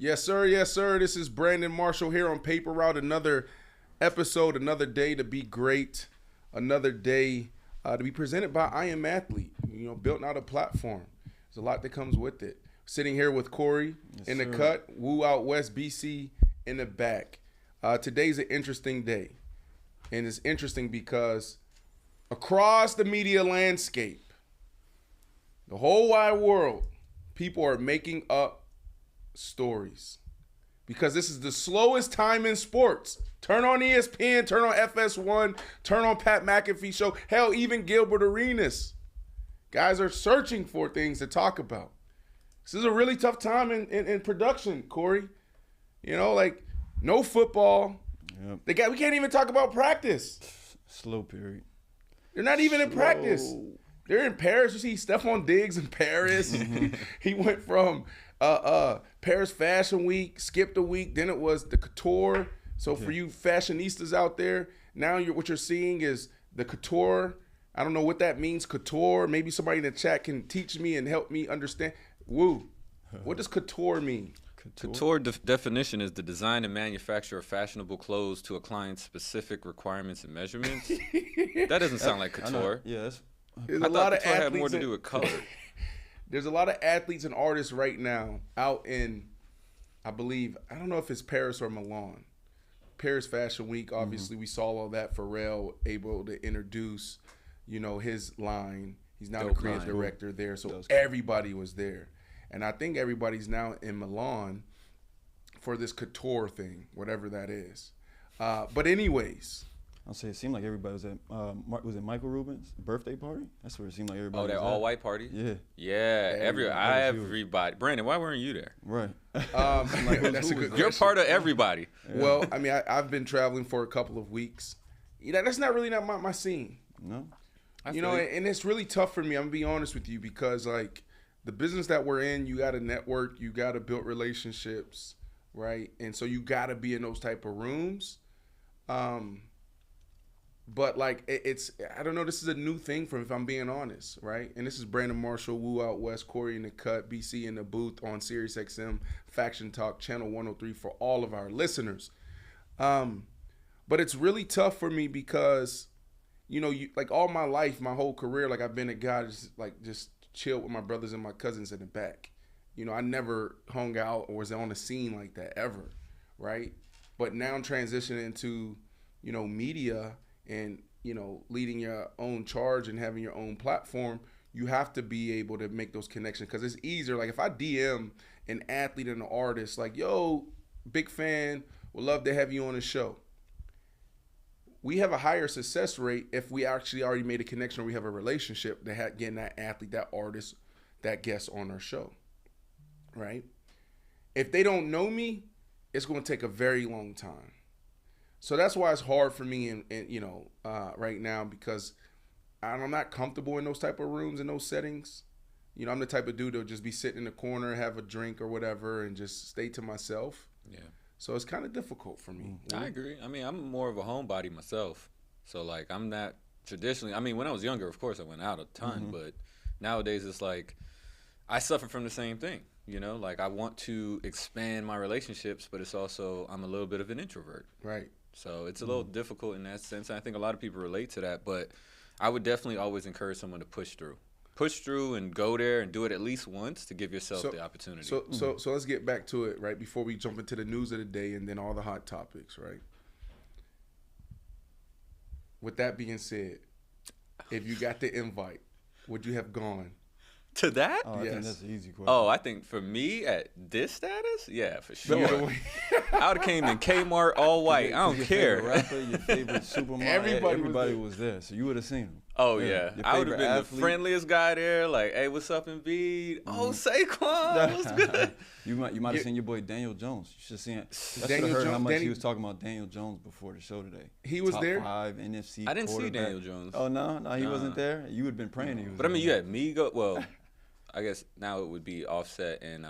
Yes, sir. Yes, sir. This is Brandon Marshall here on Paper Route. Another episode, another day to be great, another day to be presented by I Am Athlete. You know, built out a platform. There's a lot that comes with it. Sitting here with Corey in the cut, Woo out west, BC in the back. Today's an interesting day, and it's interesting because across the media landscape, the whole wide world, people are making up stories because this is the slowest time in sports. Turn on ESPN, turn on FS1, turn on Pat McAfee show. Hell, even Gilbert Arenas. Guys are searching for things to talk about. This is a really tough time in production, Corey. You know, like no football. Yep. We can't even talk about practice. Slow period. They're not even in practice. They're in Paris. You see Stephon Diggs in Paris. He went from Paris Fashion Week, skipped a week, then it was the couture. So for you fashionistas out there, now what you're seeing is the couture. I don't know what that means, couture. Maybe somebody in the chat can teach me and help me understand. Woo, what does couture mean? Couture definition is the design and manufacture of fashionable clothes to a client's specific requirements and measurements. That doesn't sound like couture. Yes. There's I a lot thought of couture athletes had more to do with color. There's a lot of athletes and artists right now out in, I believe, I don't know if it's Paris or Milan. Paris Fashion Week, obviously, we saw all that. Pharrell able to introduce, you know, his line. He's now the creative director there, so everybody was there. And I think everybody's now in Milan for this couture thing, whatever that is. But anyways. I'll say it seemed like everybody was at, was it Michael Rubin's birthday party? That's where it seemed like everybody was that all-white party? Yeah. Yeah, everybody. Brandon, why weren't you there? Right. That's a good question. You're part of everybody. Yeah. Well, I mean, I've been traveling for a couple of weeks. You know, that's not really my scene. No. You know, and it's really tough for me, I'm going to be honest with you, because, like, the business that we're in, you got to network, you got to build relationships, right? And so you got to be in those type of rooms. But, like, I don't know, this is a new thing for me, if I'm being honest, right? And this is Brandon Marshall, Woo out west, Corey in the cut, BC in the booth on Sirius XM, Faction Talk, Channel 103 for all of our listeners. But it's really tough for me because, you know, like all my life, my whole career, like I've been a guy just chill with my brothers and my cousins in the back. You know, I never hung out or was on the scene like that ever, right? But now I'm transitioning into, you know, media and, you know, leading your own charge and having your own platform. You have to be able to make those connections because it's easier. Like if I DM an athlete and an artist, like, yo, big fan, would love to have you on the show. We have a higher success rate if we actually already made a connection or we have a relationship that getting that athlete, that artist, that guest on our show, right? If they don't know me, it's going to take a very long time. So that's why it's hard for me, and you know, right now because I'm not comfortable in those type of rooms and those settings. You know, I'm the type of dude that'll just be sitting in the corner, have a drink or whatever, and just stay to myself. Yeah. So it's kind of difficult for me. I agree. I mean, I'm more of a homebody myself. So, like, I'm not traditionally – I mean, when I was younger, of course, I went out a ton. But nowadays it's like I suffer from the same thing, you know? Like, I want to expand my relationships, but it's also – I'm a little bit of an introvert. Right. So it's a little difficult in that sense. I think a lot of people relate to that. But I would definitely always encourage someone to push through. Push through and go there and do it at least once to give yourself the opportunity. So let's get back to it, right, before we jump into the news of the day and then all the hot topics, right? With that being said, if you got the invite, would you have gone? To that? Oh, I think that's an easy question. Oh, I think for me at this status, yeah, for sure. I would have came in Kmart all white. I don't care. Your favorite rapper, your favorite supermarket, everybody was there, so you would have seen him. Oh, yeah. I would have been the friendliest guy there. Like, hey, what's up, Embiid? Oh, Saquon, what's good? You might have seen your boy Daniel Jones. You should have seen it. I should have heard how much he was talking about Daniel Jones before the show today. He was there? Top 5 NFC I didn't see Daniel Jones. Oh, no, he wasn't there? You would have been praying he was there. But, I mean, you had me go – well, I guess now it would be Offset and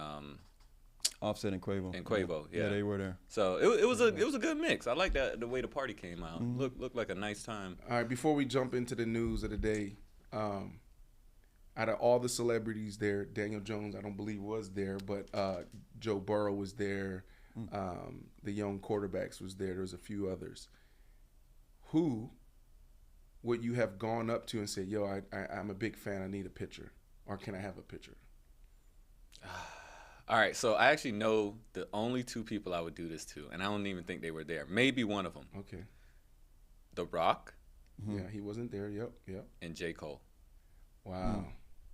Offset and Quavo. Yeah, they were there. So it was a good mix. I like that the way the party came out. Looked like a nice time. All right, before we jump into the news of the day, out of all the celebrities there, Daniel Jones, I don't believe was there, but Joe Burrow was there. The young quarterbacks was there. There was a few others. Who would you have gone up to and said, yo, I'm a big fan. I need a picture. Or can I have a picture? All right, so I actually know the only two people I would do this to, and I don't even think they were there. Maybe one of them. Okay. The Rock. Yeah, he wasn't there. Yep. And J. Cole. Wow.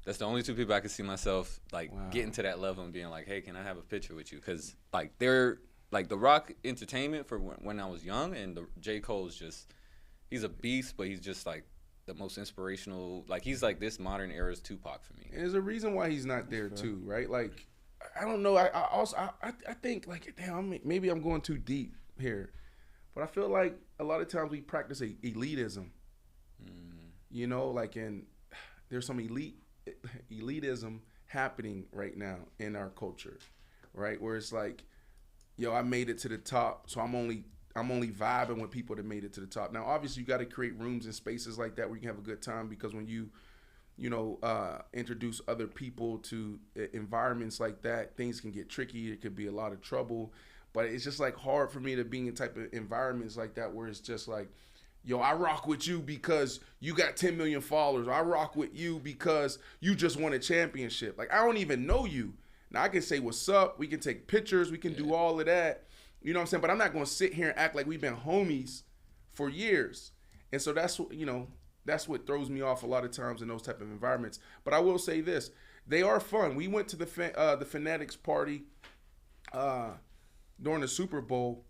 That's the only two people I could see myself getting to that level and being like, hey, can I have a picture with you? Because they're like the Rock entertainment for when I was young, and the J. Cole is just, he's a beast, but he's just like the most inspirational. Like he's like this modern era's Tupac for me. And there's a reason why he's not there too, right? Like, I don't know. I think like, damn, maybe I'm going too deep here, but I feel like a lot of times we practice elitism. You know, like there's some elitism happening right now in our culture, right? Where it's like, yo, I made it to the top, so I'm only vibing with people that made it to the top. Now, obviously, you got to create rooms and spaces like that where you can have a good time, because when you introduce other people to environments like that, things can get tricky. It could be a lot of trouble. But it's just like hard for me to be in type of environments like that where it's just like, yo, I rock with you because you got 10 million followers. I rock with you because you just won a championship. Like, I don't even know you. Now, I can say what's up. We can take pictures. We can do all of that. You know what I'm saying? But I'm not going to sit here and act like we've been homies for years. And so that's what throws me off a lot of times in those type of environments. But I will say this. They are fun. We went to the Fanatics party during the Super Bowl,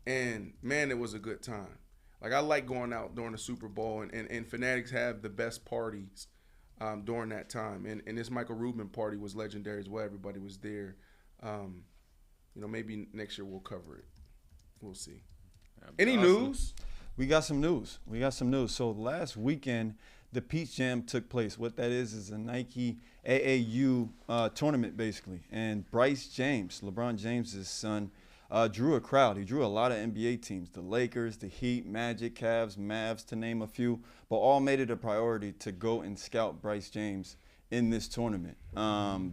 and, man, it was a good time. Like, I like going out during the Super Bowl, and Fanatics have the best parties during that time. And this Michael Rubin party was legendary as well. Everybody was there. Maybe next year we'll cover it. We'll see. Any news? We got some news. So last weekend, the Peach Jam took place. What that is a Nike AAU tournament, basically. And Bryce James, LeBron James' son, drew a crowd. He drew a lot of NBA teams, the Lakers, the Heat, Magic, Cavs, Mavs, to name a few, but all made it a priority to go and scout Bryce James in this tournament.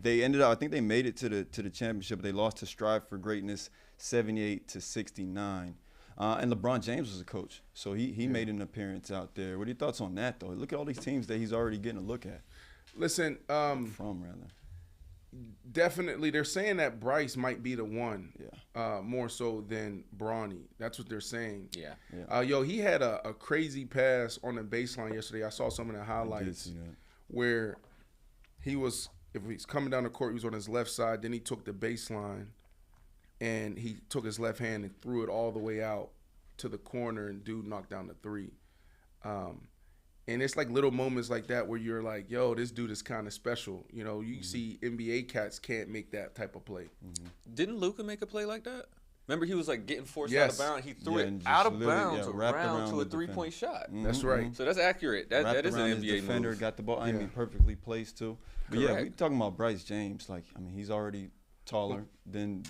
They ended up, I think they made it to the championship. They lost to Strive for Greatness 78-69. And LeBron James was a coach, so he made an appearance out there. What are your thoughts on that, though? Look at all these teams that he's already getting a look at. Listen, definitely, they're saying that Bryce might be the one, more so than Bronny. That's what they're saying. Yeah. Yo, he had a crazy pass on the baseline yesterday. I saw some of the highlights where if he's coming down the court, he was on his left side. Then he took the baseline, and he took his left hand and threw it all the way out to the corner, and dude knocked down the three. And it's like little moments like that where you're like, yo, this dude is kind of special. You know, you see NBA cats can't make that type of play. Didn't Luka make a play like that? Remember, he was like getting forced out of bounds. He threw it out of bounds around to a three-point shot. That's right. So that's accurate. That is an NBA defender, move. got the ball. I mean, perfectly placed too. But yeah, we talking about Bryce James. Like, I mean, he's already taller than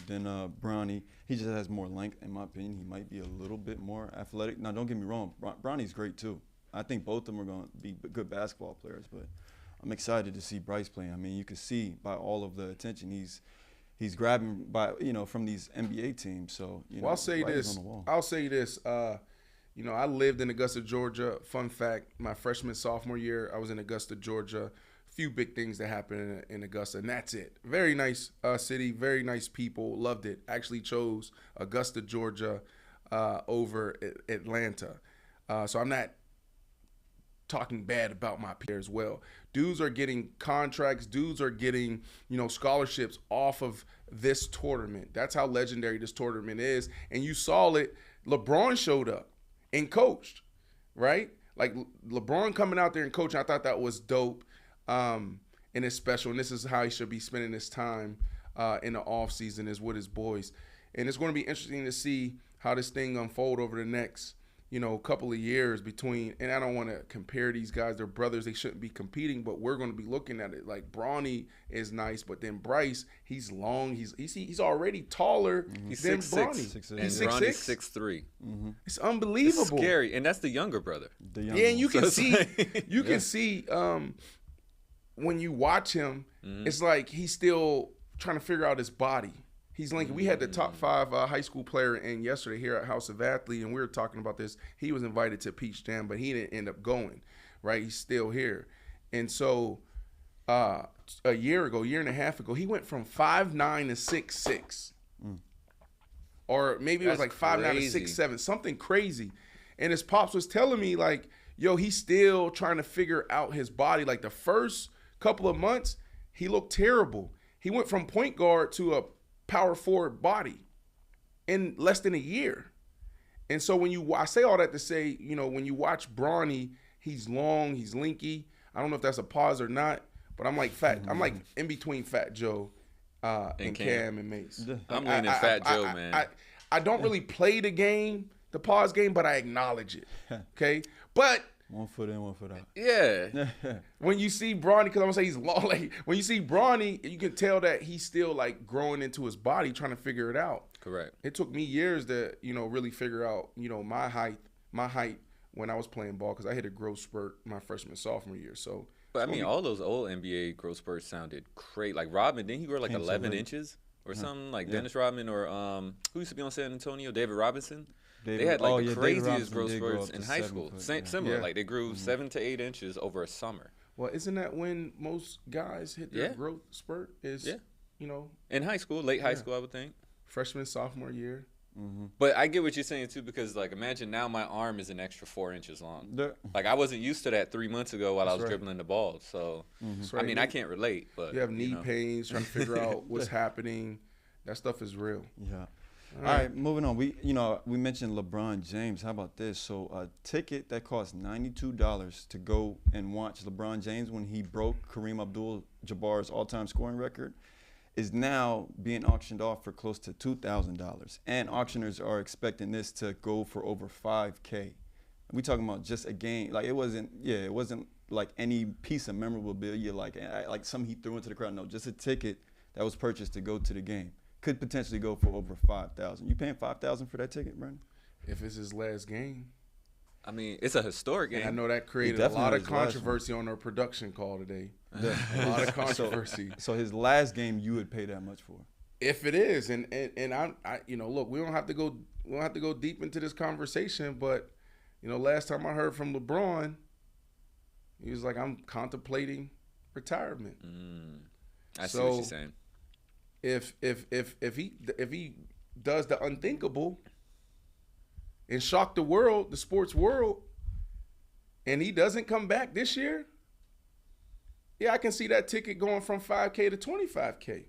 Bronny. He just has more length, in my opinion. He might be a little bit more athletic. Now, don't get me wrong. Bronny's great too. I think both of them are going to be good basketball players, but I'm excited to see Bryce playing. I mean, you can see by all of the attention he's grabbing by from these NBA teams. So I'll say this. I lived in Augusta, Georgia. Fun fact: my freshman sophomore year, I was in Augusta, Georgia. Few big things that happened in Augusta, and that's it. Very nice city, very nice people. Loved it. Actually chose Augusta, Georgia, over Atlanta. So I'm not talking bad about my peers as well. Dudes are getting contracts. Dudes are getting, scholarships off of this tournament. That's how legendary this tournament is. And you saw it. LeBron showed up and coached, right? Like LeBron coming out there and coaching, I thought that was dope. And it's special. And this is how he should be spending his time in the off season, is with his boys. And it's going to be interesting to see how this thing unfold over the next couple of years between, and I don't want to compare these guys, they're brothers, they shouldn't be competing, but we're going to be looking at it like Bronny is nice, but then Bryce, he's long, he's already taller than Bronny. He's 6'6", 6'3". It's unbelievable. It's scary, and that's the younger brother. And you can see, when you watch him, it's like he's still trying to figure out his body. He's linking. We had the top 5 high school player in yesterday here at House of Athlete, and we were talking about this. He was invited to Peach Jam, but he didn't end up going, right? He's still here. And so a year and a half ago, he went from 5'9" to 6'6". Or maybe it was like 5'9" to 6'7", something crazy. And his pops was telling me, like, yo, he's still trying to figure out his body. Like, the first couple of months, he looked terrible. He went from point guard to a power forward body in less than a year. And so I say all that to say, you know, when you watch Bronny, he's long, he's linky. I don't know if that's a pause or not, but I'm like I'm like in between Fat Joe and Cam and Mace. I'm leaning Fat Joe, man. I don't really play the pause game, but I acknowledge it. Okay? But 1 foot in, 1 foot out. Yeah. When you see Bronny, because I'm gonna say he's long, like when you see Bronny, you can tell that he's still like growing into his body, trying to figure it out. Correct. It took me years to, you know, really figure out, you know, my height when I was playing ball, because I hit a growth spurt my freshman, sophomore year. So, but I mean, all those old NBA growth spurts sounded great. Like Rodman, didn't he grow like 11 inches or something? Like Dennis Rodman or who used to be on San Antonio, David Robinson. They had like the craziest growth spurts in high school. Similar, like they grew 7 to 8 inches over a summer. Well, isn't that when most guys hit their growth spurt? You know, in high school, late high school, I would think. Freshman, sophomore year. But I get what you're saying too, because like imagine now my arm is an extra 4 inches long. Like I wasn't used to that 3 months ago while I was dribbling the ball. So I mean, I can't relate. But you have knee pains, trying to figure out what's happening. That stuff is real. Yeah. All right, moving on. We mentioned LeBron James. How about this? So a ticket that cost $92 to go and watch LeBron James when he broke Kareem Abdul-Jabbar's all-time scoring record is now being auctioned off for close to $2,000. And auctioneers are expecting this to go for over $5K. We talking about just a game. Like it wasn't like any piece of memorabilia like something he threw into the crowd. No, just a ticket that was purchased to go to the game. Could potentially go for over $5,000. You paying $5,000 for that ticket, Brandon? If it's his last game. I mean, it's a historic game. And I know that created a lot of controversy on our production call today. A lot of controversy. So his last game, you would pay that much for? If it is, and I you know, look, we don't have to go deep into this conversation, but you know, last time I heard from LeBron, he was like, I'm contemplating retirement. I see what you're saying. If he does the unthinkable and shock the world, the sports world, and he doesn't come back this year, yeah, I can see that ticket going from $5K to $25K.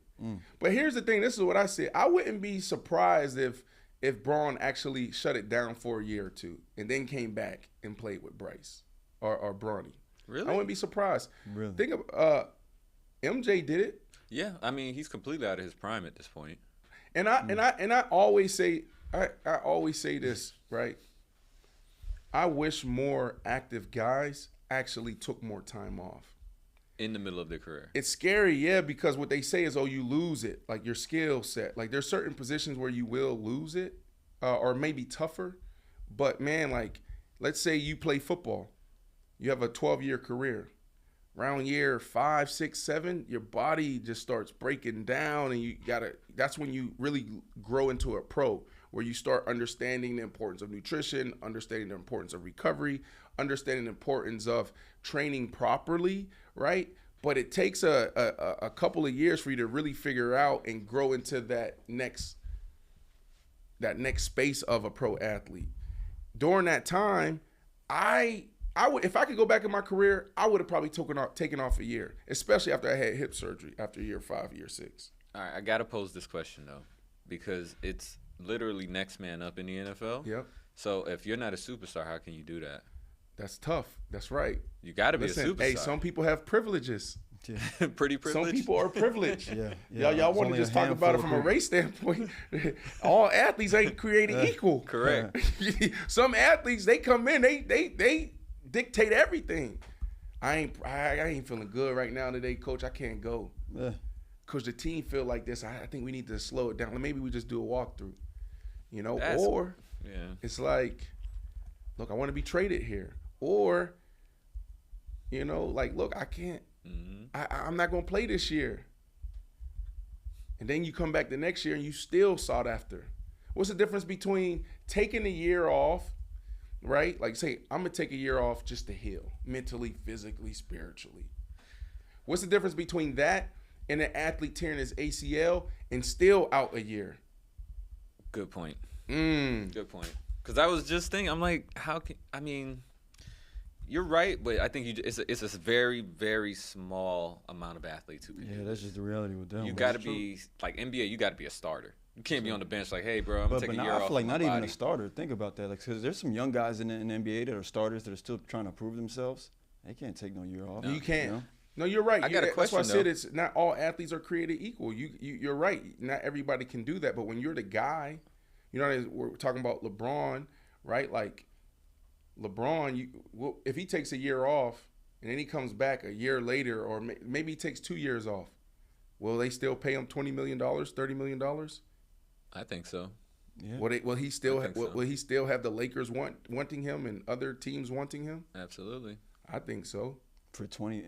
But here's the thing, this is what I said. I wouldn't be surprised if Braun actually shut it down for a year or two and then came back and played with Bryce or Bronny. Really? I wouldn't be surprised. Really? Think of MJ did it. Yeah, I mean, he's completely out of his prime at this point. And I always say I always say this, right? I wish more active guys actually took more time off in the middle of their career. It's scary, yeah, because what they say is, oh, you lose it, like your skill set. Like there's certain positions where you will lose it, or maybe tougher. But man, like let's say you play football, you have a 12-year career. Around year 5, 6, 7, your body just starts breaking down, and that's when you really grow into a pro, where you start understanding the importance of nutrition, understanding the importance of recovery, understanding the importance of training properly, right? But it takes a couple of years for you to really figure out and grow into that next space of a pro athlete. During that time, I would, if I could go back in my career, I would have probably taken off a year, especially after I had hip surgery after year 5, year 6. All right, I got to pose this question, though, because it's literally next man up in the NFL. Yep. So if you're not a superstar, how can you do that? That's tough. That's right. You got to be a superstar. Hey, some people have privileges. Yeah. Pretty privileged. Some people are privileged. Yeah. Y'all want to just talk about it from a race standpoint. All athletes ain't created equal. Correct. Some athletes, they come in, they dictate everything. I ain't feeling good right now today, coach. I can't go. Because the team feel like this. I think we need to slow it down. Maybe we just do a walkthrough. You know, it's like, look, I want to be traded here. Or, you know, like, look, I can't I'm not going to play this year. And then you come back the next year and you still sought after. What's the difference between taking a year off, right? Like say, I'm going to take a year off just to heal, mentally, physically, spiritually. What's the difference between that and an athlete tearing his ACL and still out a year? Good point. Good point. Because I was just thinking, I'm like, you're right, but I think it's a very, very small amount of athletes who can do that's just the reality with them. You got to be, like NBA, you got to be a starter. You can't be on the bench like, hey, bro, I'm going to take a year off. I feel like not body. even a starter. Think about that. Like, because there's some young guys in the NBA that are starters that are still trying to prove themselves. They can't take no year off. No, you can't. You know? No, you're right. I got a question, that's why I said it's not all athletes are created equal. You're right. Not everybody can do that. But when you're the guy, you know, we're talking about LeBron, right? Like, LeBron, if he takes a year off and then he comes back a year later, or maybe he takes 2 years off, will they still pay him $20 million, $30 million? I think so. Yeah. Will he still have the Lakers wanting him and other teams wanting him? Absolutely. I think so. For 20,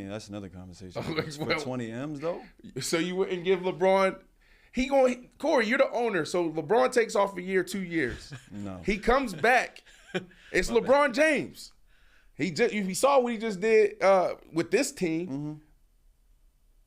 that's another conversation. For 20 M's though. So you wouldn't give LeBron? Corey, you're the owner, so LeBron takes off a year, 2 years. No. He comes back. It's LeBron James. You saw what he just did with this team. Mm-hmm.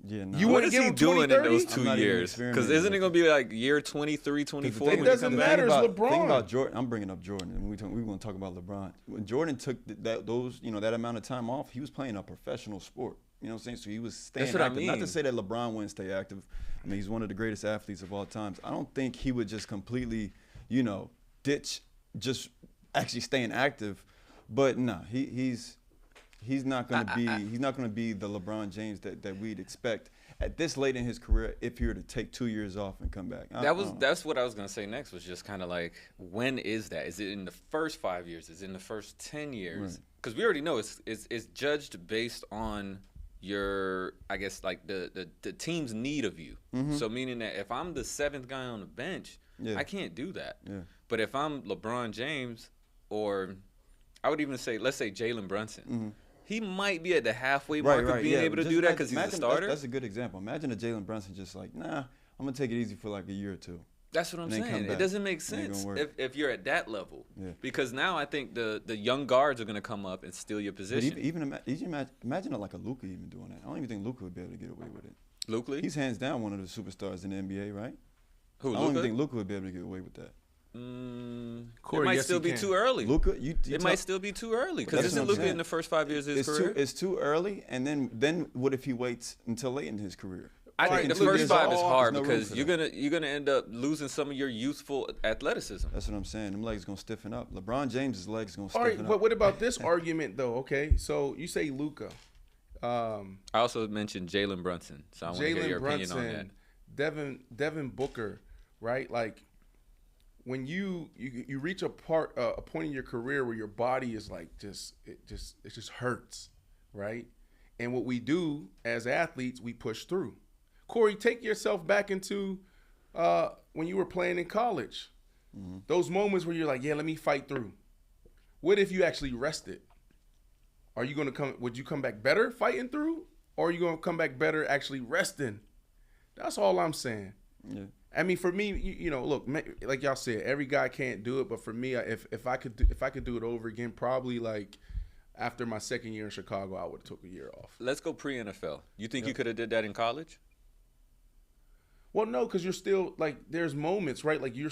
Yeah, no. You What wouldn't is give he him doing 20, in those 2 I'm years? Because isn't it going to be like year 23, 24? It doesn't matter. It's LeBron. Think about Jordan. I'm bringing up Jordan, and we're going to talk about LeBron. When Jordan took that amount of time off, he was playing a professional sport. You know what I'm saying? So he was staying active. I mean. Not to say that LeBron wouldn't stay active. I mean, he's one of the greatest athletes of all times. I don't think he would just completely, ditch just actually staying active. But no, he's not going to be the LeBron James that we'd expect at this late in his career if he were to take 2 years off and come back. That's what I was going to say next, was just kind of like, when is that? Is it in the first 5 years? Is it in the first 10 years? Because we already know it's judged based on your, I guess, like the team's need of you. Mm-hmm. So meaning that if I'm the 7th guy on the bench, I can't do that. Yeah. But if I'm LeBron James, or I would even say, let's say Jalen Brunson, mm-hmm. he might be at the halfway mark of being able to do that because he's a starter. That's a good example. Imagine a Jalen Brunson just like, nah, I'm going to take it easy for like a year or two. That's what I'm saying. It doesn't make sense if you're at that level. Yeah. Because now I think the young guards are going to come up and steal your position. Imagine like a Luka even doing that. I don't even think Luka would be able to get away with it. Luka? He's hands down one of the superstars in the NBA, right? Who, Luka? I don't even think Luka would be able to get away with that. Corey, it might still be too early. Luka, it might still be too early because isn't Luka in the first 5 years of his career? It's too early, and then what if he waits until late in his career? I think the first 5 is hard because you're gonna end up losing some of your youthful athleticism. That's what I'm saying. Them legs gonna stiffen up. LeBron James' legs gonna stiffen up. All right, but what about this argument though? Okay, so you say Luka. I also mentioned Jalen Brunson, so I want to hear your opinion on that. Devin Booker, right? Like when you reach a point in your career where your body is like it just hurts, right? And what we do as athletes, we push through. Corey, take yourself back into when you were playing in college. Mm-hmm. Those moments where you're like, yeah, let me fight through. What if you actually rested? Are you going to come? Would you come back better fighting through, or are you going to come back better actually resting? That's all I'm saying. Yeah. I mean, for me, look, like y'all said, every guy can't do it, but for me, if I could do it over again, probably like after my second year in Chicago, I would have took a year off. Let's go pre-NFL. You think you could have did that in college? Well, no, because you're still like there's moments, right? Like you're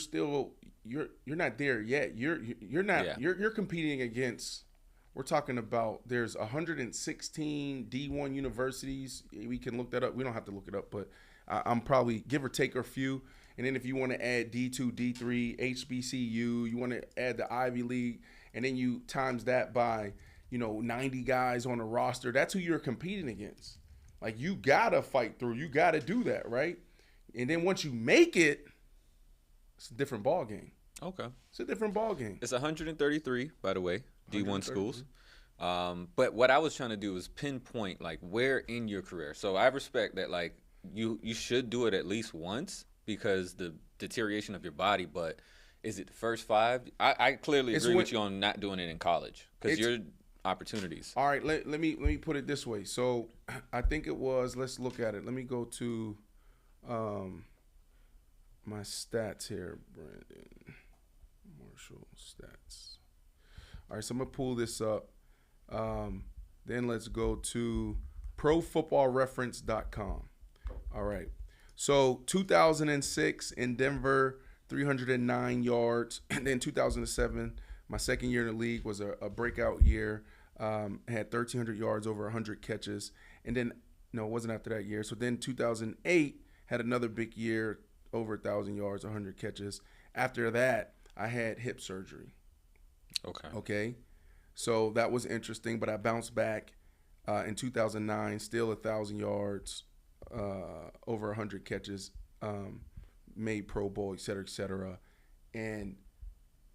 not there yet. You're not. Yeah. You're competing against. We're talking about there's 116 D1 universities. We can look that up. We don't have to look it up, but I'm probably give or take a few. And then if you want to add D2, D3, HBCU, you want to add the Ivy League, and then you times that by 90 guys on a roster. That's who you're competing against. Like you gotta fight through. You gotta do that, right? And then once you make it, it's a different ball game. Okay. It's a different ball game. It's 133, by the way, D1 schools. But what I was trying to do is pinpoint, like, where in your career. So I respect that, like, you should do it at least once because the deterioration of your body. But is it the first 5? I clearly agree with you on not doing it in college because you're opportunities? All right, let me put it this way. So I think it was, let's look at it. Let me go to my stats here, Brandon. Marshall stats. All right, so I'm going to pull this up. Then let's go to profootballreference.com. All right. So 2006 in Denver, 309 yards. And then 2007, my second year in the league, was a breakout year. Had 1,300 yards, over 100 catches. And then, no, it wasn't after that year. So then 2008 had another big year, over 1,000 yards, 100 catches. After that, I had hip surgery. Okay. So that was interesting, but I bounced back in 2009, still 1,000 yards, over 100 catches, made Pro Bowl, et cetera, and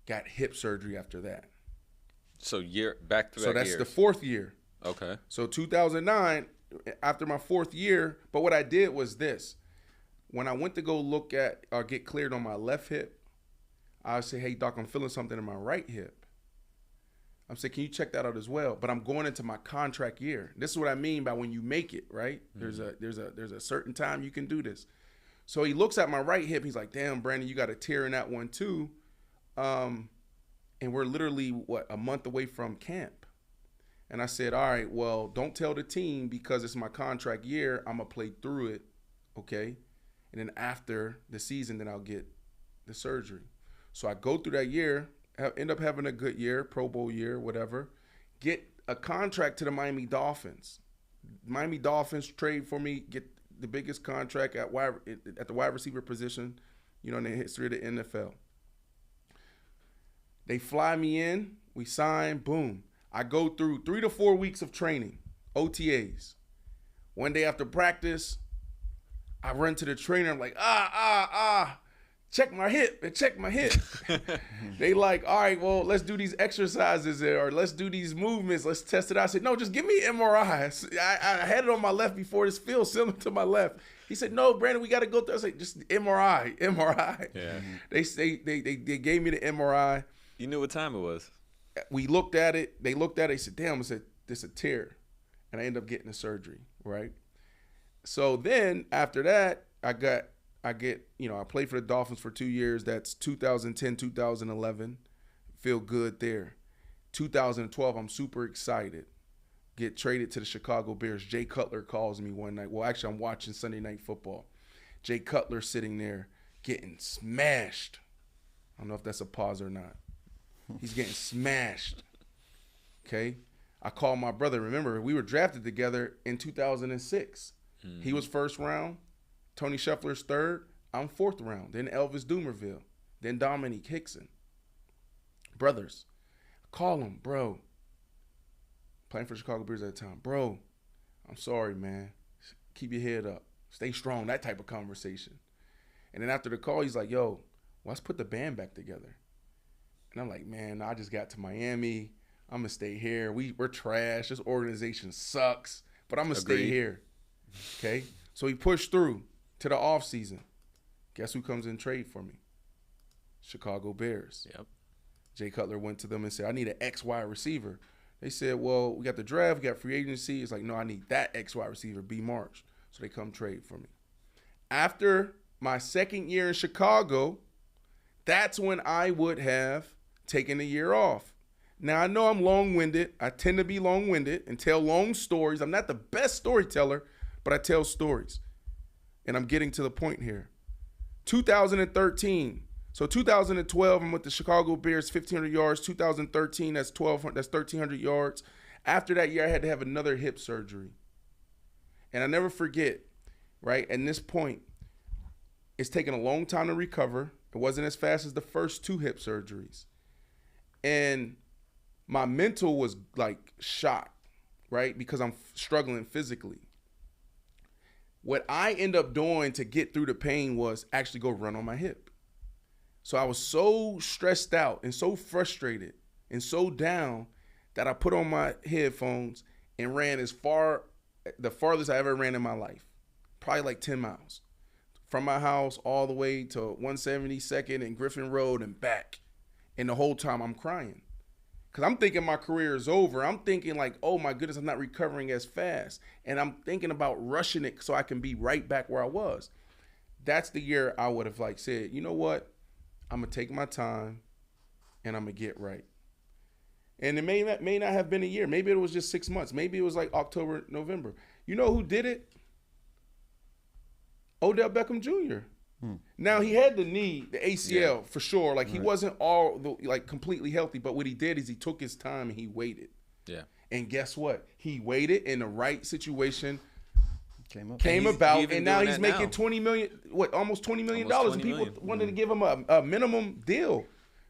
got hip surgery after that. So back to back. So that's years. the fourth year. Okay. So 2009, after my fourth year, but what I did was this. When I went to go look at or get cleared on my left hip, I would say, hey, doc, I'm feeling something in my right hip. I'm saying, can you check that out as well? But I'm going into my contract year. This is what I mean by when you make it, right? Mm-hmm. There's a certain time you can do this. So he looks at my right hip. He's like, damn, Brandon, you got a tear in that one too. And we're literally, a month away from camp. And I said, all right, well, don't tell the team because it's my contract year. I'm going to play through it, okay? And then after the season, then I'll get the surgery. So I go through that year, end up having a good year, Pro Bowl year, whatever. Get a contract to the Miami Dolphins. Miami Dolphins trade for me, get the biggest contract at the wide receiver position, in the history of the NFL. They fly me in, we sign, boom. I go through 3 to 4 weeks of training, OTAs. One day after practice, I run to the trainer, I'm like, check my hip. They like, all right, well, let's do these exercises or let's do these movements. Let's test it out. I said, no, just give me MRI. I had it on my left before. This feels similar to my left. He said, no, Brandon, we got to go through. I said, just MRI. Yeah. They gave me the MRI. You knew what time it was. We looked at it. They looked at it. They said, damn, I said, this is a tear. And I ended up getting a surgery, right? So then after that, I played for the Dolphins for 2 years. That's 2010, 2011. Feel good there. 2012, I'm super excited. Get traded to the Chicago Bears. Jay Cutler calls me one night. Well, actually, I'm watching Sunday Night Football. Jay Cutler sitting there getting smashed. I don't know if that's a pause or not. He's getting smashed. Okay? I call my brother. Remember, we were drafted together in 2006. Mm-hmm. He was first round. Tony Scheffler's third. I'm fourth round. Then Elvis Dumerville. Then Dominique Hickson. Brothers. Call him, bro. Playing for the Chicago Bears at the time. Bro, I'm sorry, man. Keep your head up. Stay strong. That type of conversation. And then after the call, he's like, yo, let's put the band back together. And I'm like, man, I just got to Miami. I'm going to stay here. We're trash. This organization sucks. But I'm going to stay here. Okay? So he pushed through to the offseason. Guess who comes in trade for me? Chicago Bears. Yep. Jay Cutler went to them and said, I need an X wide receiver. They said, well, we got the draft, we got free agency. It's like, no, I need that X wide receiver, B. March. So they come trade for me. After my second year in Chicago, that's when I would have taken a year off. Now, I know I'm long-winded. I tend to be long-winded and tell long stories. I'm not the best storyteller, but I tell stories. And I'm getting to the point here. 2013. So 2012, I'm with the Chicago Bears, 1,500 yards. 2013, that's 1,300 yards. After that year, I had to have another hip surgery. And I never forget, right, at this point, it's taken a long time to recover. It wasn't as fast as the first 2 hip surgeries. And my mental was like shot, right, because I'm struggling physically. What I end up doing to get through the pain was actually go run on my hip. So I was so stressed out and so frustrated and so down that I put on my headphones and ran the farthest I ever ran in my life, probably like 10 miles. From my house all the way to 172nd and Griffin Road and back. And the whole time I'm crying Because I'm thinking my career is over. I'm thinking like, oh my goodness, I'm not recovering as fast. And I'm thinking about rushing it so I can be right back where I was. That's the year I would have like said, you know what? I'm going to take my time and I'm going to get right. And it may not have been a year. Maybe it was just 6 months. Maybe it was like October, November. You know who did it? Odell Beckham Jr. Now, he had the knee, the ACL, for sure. Like, he wasn't completely healthy. But what he did is he took his time and he waited. Yeah. And guess what? He waited in the right situation. Came about, and now he's making $20 million, almost $20 million. And people wanted to give him a minimum deal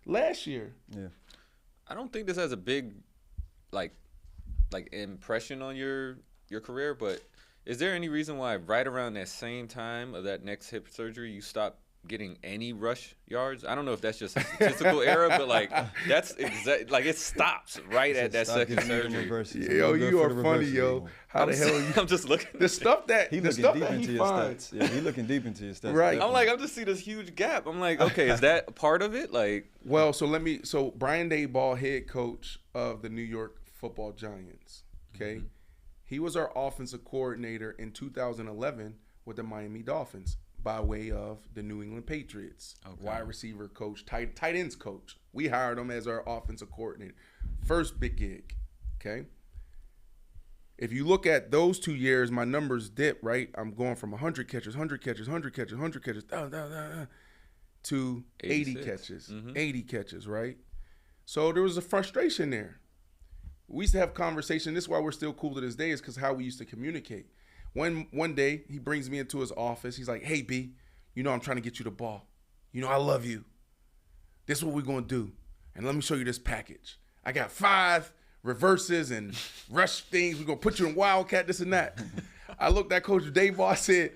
last year. Yeah. I don't think this has a big, like impression on your career, but is there any reason why right around that same time of that next hip surgery you stopped getting any rush yards? I don't know if that's just a statistical error, but like that's it stops right at that second surgery. Yo, you are funny, yo. How the hell? I'm just looking. The stuff that he finds. Yeah, he looking deep into your stats. Right. I'm just see this huge gap. I'm like, okay, is that part of it? Like, well, so Brian Daboll, head coach of the New York Football Giants. Okay, he was our offensive coordinator in 2011 with the Miami Dolphins, by way of the New England Patriots. Wide receiver coach, tight ends coach. We hired him as our offensive coordinator. First big gig, okay? If you look at those 2 years, my numbers dip, right? I'm going from 100 catches, to 80 catches, 80 catches, right? So there was a frustration there. We used to have conversation. This is why we're still cool to this day, is because how we used to communicate. One day, he brings me into his office. He's like, hey, B, you know I'm trying to get you the ball. You know I love you. This is what we're going to do. And let me show you this package. I got 5 reverses and rush things. We're going to put you in Wildcat, this and that. I looked at Coach Daboll. I said,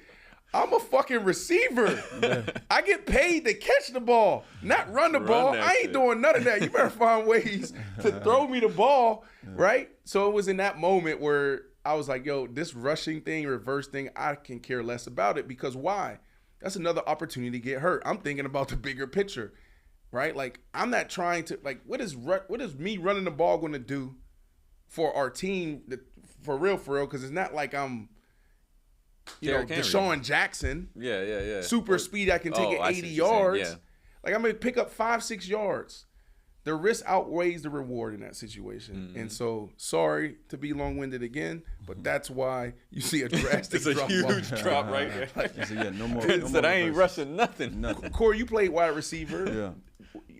I'm a fucking receiver. Yeah. I get paid to catch the ball, not run the ball. I ain't doing none of that. You better find ways to throw me the ball, right? So it was in that moment where I was like, yo, this rushing thing, reverse thing, I can care less about it, because why? That's another opportunity to get hurt. I'm thinking about the bigger picture, right? Like, I'm not trying to, like, what is me running the ball going to do for our team, for real, because it's not like I'm, Deshaun Jackson. Yeah. Super speed, I can take it 80 yards. Yeah. Like, I'm going to pick up 5-6 yards. The risk outweighs the reward in that situation. And so, sorry to be long-winded again, but that's why you see a drastic drop. It's a huge drop right there. Like, no more. Said I ain't rushing nothing. Corey, you played wide receiver. Yeah.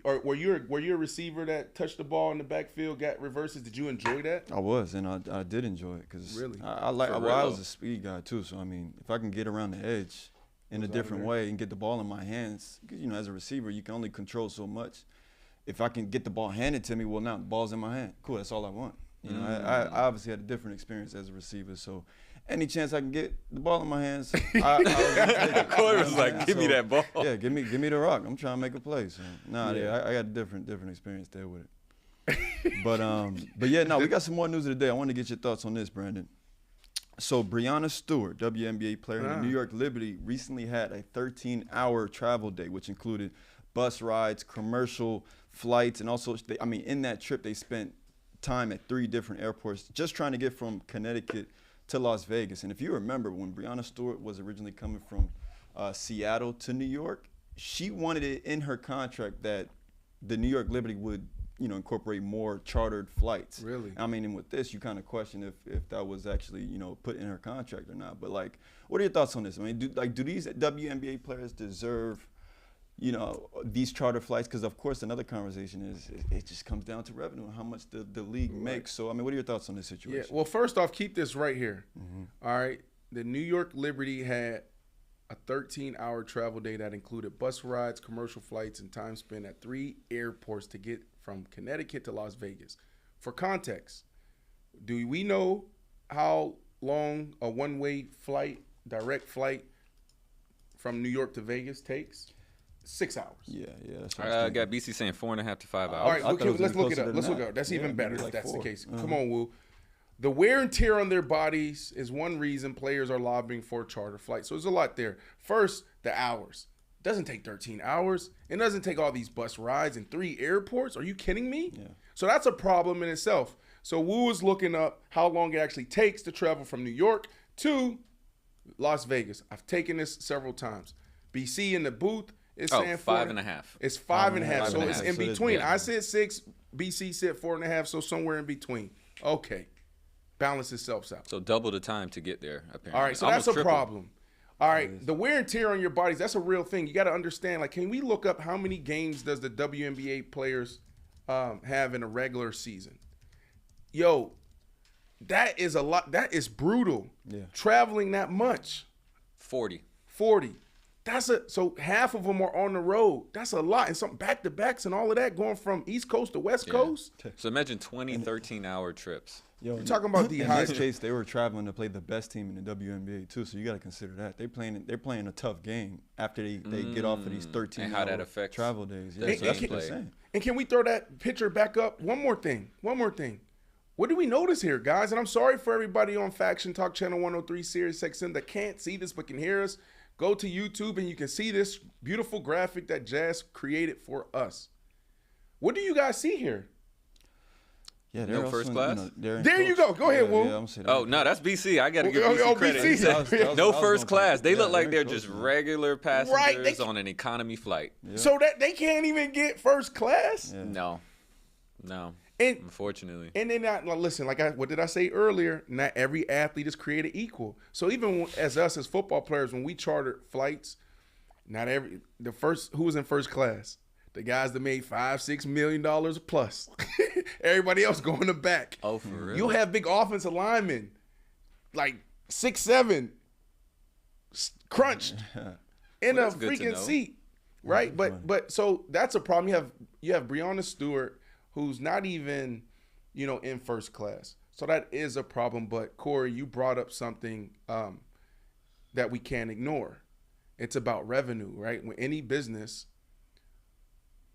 Or were you a receiver that touched the ball in the backfield, got reverses? Did you enjoy that? I was, and I did enjoy it, because really? I was a speed guy too. So I mean, if I can get around the edge in a different way and get the ball in my hands, because as a receiver you can only control so much. If I can get the ball handed to me, well, now the ball's in my hand. Cool, that's all I want. I obviously had a different experience as a receiver, so any chance I can get the ball in my hands, Corey was like, give me that ball. Yeah, give me the rock. I'm trying to make a play. So I got a different experience there with it. But yeah, we got some more news of the day. I want to get your thoughts on this, Brandon. So Breanna Stewart, WNBA player in the New York Liberty, recently had a 13-hour travel day, which included bus rides, commercial flights, and also, in that trip, they spent time at 3 different airports just trying to get from Connecticut to Las Vegas. And if you remember, when Breanna Stewart was originally coming from Seattle to New York, she wanted it in her contract that the New York Liberty would, incorporate more chartered flights. Really? And with this, you kind of question if that was actually, put in her contract or not. But what are your thoughts on this? Do these WNBA players deserve these charter flights? Because, of course, another conversation is it just comes down to revenue and how much the league makes. So, what are your thoughts on this situation? Yeah, well, first off, keep this right here. All right. The New York Liberty had a 13-hour travel day that included bus rides, commercial flights, and time spent at 3 airports to get from Connecticut to Las Vegas. For context, do we know how long a one-way flight, direct flight from New York to Vegas takes? 6 hours. Yeah. That's I got BC saying 4.5 to 5 hours. All right, let's look it up. That's even better if that's 4. The case. Come on, Woo. The wear and tear on their bodies is one reason players are lobbying for a charter flight. So there's a lot there. First, the hours. It doesn't take 13 hours. It doesn't take all these bus rides and 3 airports. Are you kidding me? Yeah. So that's a problem in itself. So Wu is looking up how long it actually takes to travel from New York to Las Vegas. I've taken this several times. BC in the booth is saying 5.5. It's 5.5. So it's in So between. yeah. I said 6, BC said 4.5, so somewhere in between. Okay. Balance itself out. So double the time to get there, apparently. All right, so Almost that's a triple. problem. All right, the wear and tear on your bodies, that's a real thing. You got to understand, like, can we look up how many games does the WNBA players have in a regular season? Yo, that is a lot. That is brutal. Yeah. Traveling that much. 40. So half of them are on the road. That's a lot. And some back-to-backs and all of that going from East Coast to West Coast. So imagine 20, 13-hour trips. Yo, You're talking about in this dehydrated. case, they were traveling to play the best team in the WNBA too. So you got to consider that they're playing a tough game after they get off of these 13 And how that affects travel days. their Yeah, so that's what gameplay. they're saying. And can we throw that picture back up? One more thing. What do we notice here, guys? And I'm sorry for everybody on Faction Talk Channel 103 Sirius XM that can't see this but can hear us. Go to YouTube and you can see this beautiful graphic that Jazz created for us. What do you guys see here? Yeah, No they're first also, class? they're in There you coach. go. Go ahead, Yeah, Wu. yeah, I'm gonna say that. Oh, no, that's BC. I got to give Oh, BC oh, credit. BC. He said, I was no going first to- class. They yeah, look like they're they're just coach, man. regular passengers Right, they- on an economy flight. So that they can't even get first class? Yeah. No, And unfortunately. And then, listen, what did I say earlier? Not every athlete is created equal. So even as us as football players, when we chartered flights, who was in first class? The guys that made $5-6 million plus. Everybody else going to back. Oh, for real? You'll have big offensive linemen, like 6'7", crunched in Well, a that's good to freaking know. seat, right? But so that's a problem. You have Breonna Stewart, who's not even, in first class. So that is a problem. But Corey, you brought up something that we can't ignore. It's about revenue, right? When any business,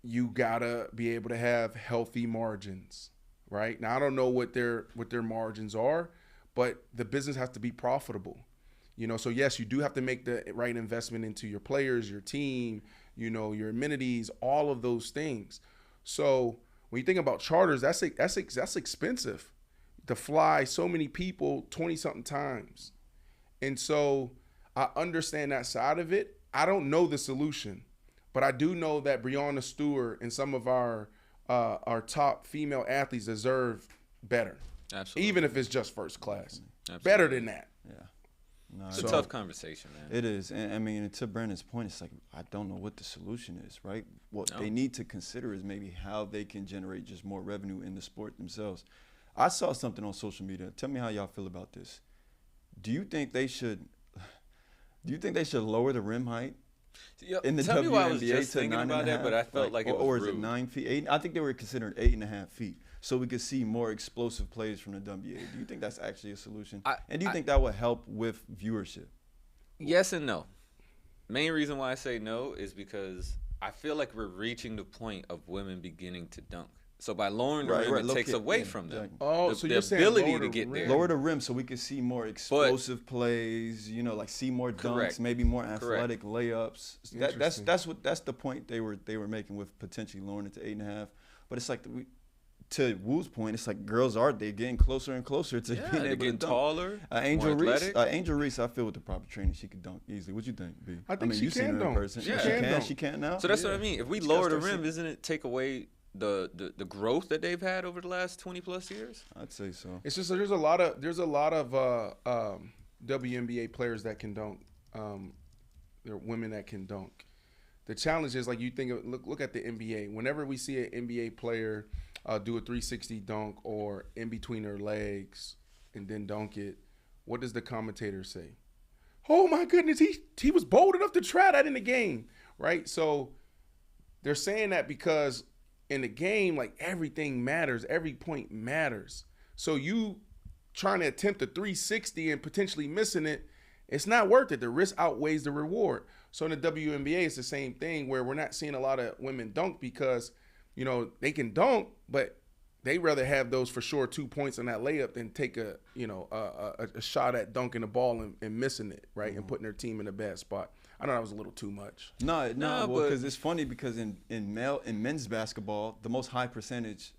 you gotta be able to have healthy margins, right? Now I don't know what their margins are, but the business has to be profitable. So yes, you do have to make the right investment into your players, your team, your amenities, all of those things. So when you think about charters, that's expensive to fly so many people 20-something times. And so I understand that side of it. I don't know the solution, but I do know that Breonna Stewart and some of our top female athletes deserve better. Absolutely. Even if it's just first class. Absolutely. Better than that. Yeah. No, It's a tough conversation, man. It is, and I mean, to Brandon's point, it's like I don't know what the solution is, right? What they need to consider is maybe how they can generate just more revenue in the sport themselves. I saw something on social media. Tell me how y'all feel about this. Do you think they should lower the rim height in the Tell me why I was WNBA just to thinking about that, 9.5? but I felt like it was or is rude. it 9 feet? 8? I think they were considering 8.5 feet, so we could see more explosive plays from the WNBA. Do you think that's actually a solution? And do you think that would help with viewership? Yes and no. Main reason why I say no is because I feel like we're reaching the point of women beginning to dunk. So by lowering the rim, it takes away from them. Oh, the, so the you're saying ability lower to the get there. rim. Lower the rim so we can see more explosive plays, like see more dunks, Correct. maybe more athletic layups. Interesting. That's the point they were making with potentially lowering it to 8.5. But it's like to Wu's point, it's like they're getting closer and closer to being they're able to getting dunk. taller, Angel more Reese, athletic. Angel Reese, I feel with the proper training she could dunk easily. What you think, B? I think she you've seen can her in dunk. person. She she can can. dunk. She can now. So that's what I mean. If we She lower got the stuff rim, she- doesn't it take away the growth that they've had over the last 20 plus years? I'd say so. It's just there's a lot of WNBA players that can dunk. There are women that can dunk. The challenge is like you think of look at the NBA. Whenever we see an NBA player do a 360 dunk or in between her legs and then dunk it, what does the commentator say? Oh my goodness, he was bold enough to try that in the game, right? So they're saying that because in the game, like everything matters, every point matters. So you trying to attempt a 360 and potentially missing it, it's not worth it. The risk outweighs the reward. So in the WNBA, it's the same thing where we're not seeing a lot of women dunk because, they can dunk, but they rather have those for sure 2 points on that layup than take a shot at dunking the ball and missing it, right, and putting their team in a bad spot. I know that was a little too much. No, but- because it's funny because in men's basketball, the most high percentage,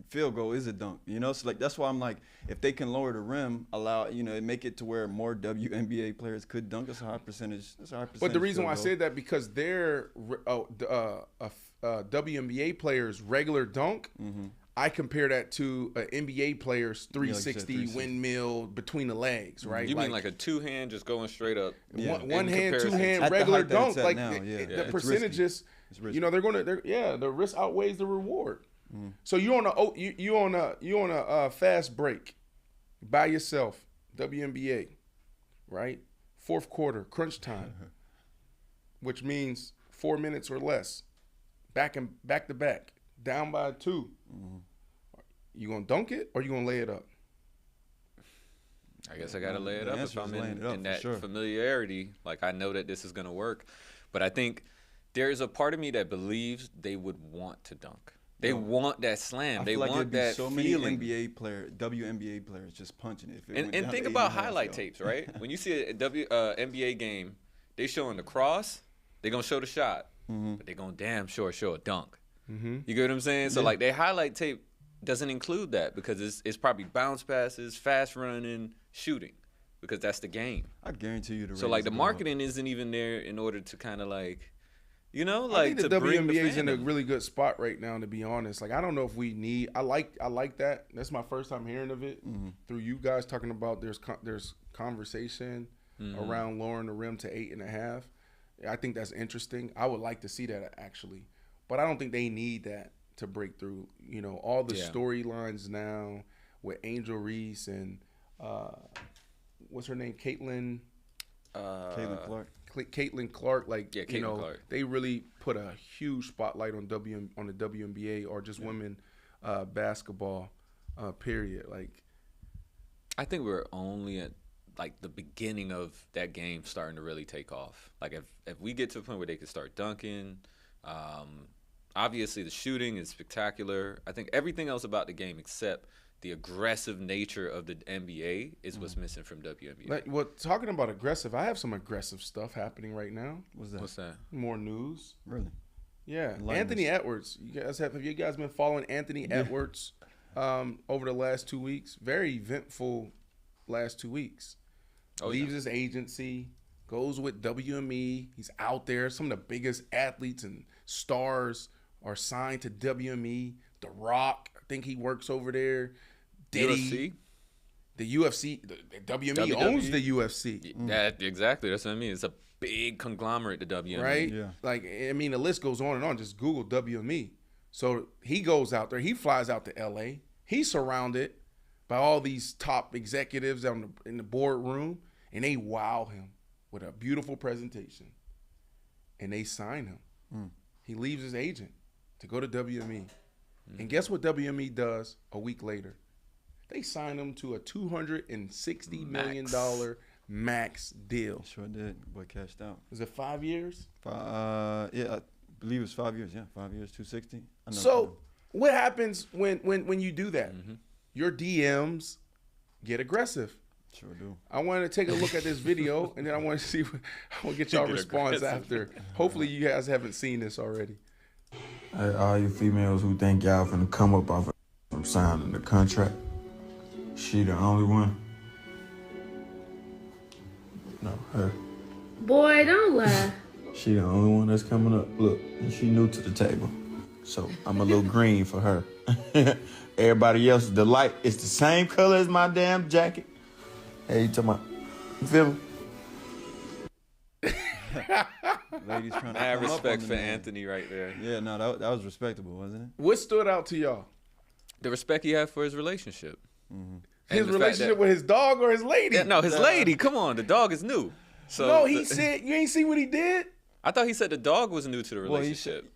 field goal is a dunk. So like that's why I'm like, if they can lower the rim, make it to where more WNBA players could dunk. That's a high percentage. But the reason why I said that because their WNBA players regular dunk. Mm-hmm. I compare that to an NBA player's 360 windmill between the legs, right? You mean like a two-hand just going straight up? Yeah. One hand, two-hand, regular dunk. Like the percentages, the risk outweighs the reward. Mm. So you on a fast break by yourself, WNBA, right? Fourth quarter, crunch time, which means 4 minutes or less, back to back, down by 2. Mm-hmm. You gonna dunk it or you gonna lay it up? I guess I gotta lay it up if I'm in that familiarity. Like I know that this is gonna work, but I think there's a part of me that believes they would want to dunk. They want that slam. They want that so feeling. Many WNBA players just punching it. And think about highlight tapes, right? When you see a NBA game, they showing the cross, they gonna show the shot, but they gonna damn sure show a dunk. Mm-hmm. You get what I'm saying? So like their highlight tape doesn't include that because it's probably bounce passes, fast running, shooting, because that's the game. I guarantee you. So like the marketing isn't even there in order to kind of like, like I think the to bring WNBA is in a really good spot right now. To be honest, like I don't know if we need. I like that. That's my first time hearing of it through you guys talking about. There's conversation around lowering the rim to 8.5. I think that's interesting. I would like to see that actually, but I don't think they need that to break through. All the storylines now with Angel Reese and what's her name, Caitlin Clark. Caitlin Clark, Clark. They really put a huge spotlight on the WNBA or just women basketball. Period. Like, I think we're only at like the beginning of that game starting to really take off. Like if we get to a point where they can start dunking, obviously the shooting is spectacular. I think everything else about the game except the aggressive nature of the NBA is what's missing from WNBA. Talking about aggressive, I have some aggressive stuff happening right now. What's that? More news. Really? Yeah. Anthony Edwards. Have you guys been following Anthony Edwards over the last 2 weeks? Very eventful last 2 weeks. Leaves his agency, goes with WME. He's out there. Some of the biggest athletes and stars are signed to WME. The Rock, I think he works over there. Diddy. The UFC, the WME owns the UFC. Exactly. That's what I mean. It's a big conglomerate, the WME. Right? Yeah. Like, I mean, the list goes on and on. Just Google WME. So he goes out there. He flies out to L.A. He's surrounded by all these top executives in the boardroom, and they wow him with a beautiful presentation. And they sign him. He leaves his agent to go to WME. And guess what WME does a week later? They sign him to a $260 million max deal. Sure did. Boy, cashed out. Is it 5 years? I believe it's 5 years. Yeah, 5 years, 260. So what happens when you do that? Your DMs get aggressive. Sure do. I want to take a look at this video, and then I want to see. I want to get y'all response after. Hopefully, you guys haven't seen this already. Hey, all you females who think y'all finna come up off from signing the contract, she the only one? No, her. Boy, don't lie. She the only one that's coming up. Look, and she new to the table, so I'm a little green for her. Everybody else, the light is the same color as my damn jacket. Hey, you talking about? You feel me? Ladies trying to have respect for Anthony right there. Yeah, no, that was respectable, wasn't it? What stood out to y'all? The respect he had for his relationship. Mm-hmm. His relationship with his dog or his lady? Yeah, no, his lady. Come on, the dog is new. So no, he said you ain't see what he did. I thought he said the dog was new to the relationship. No.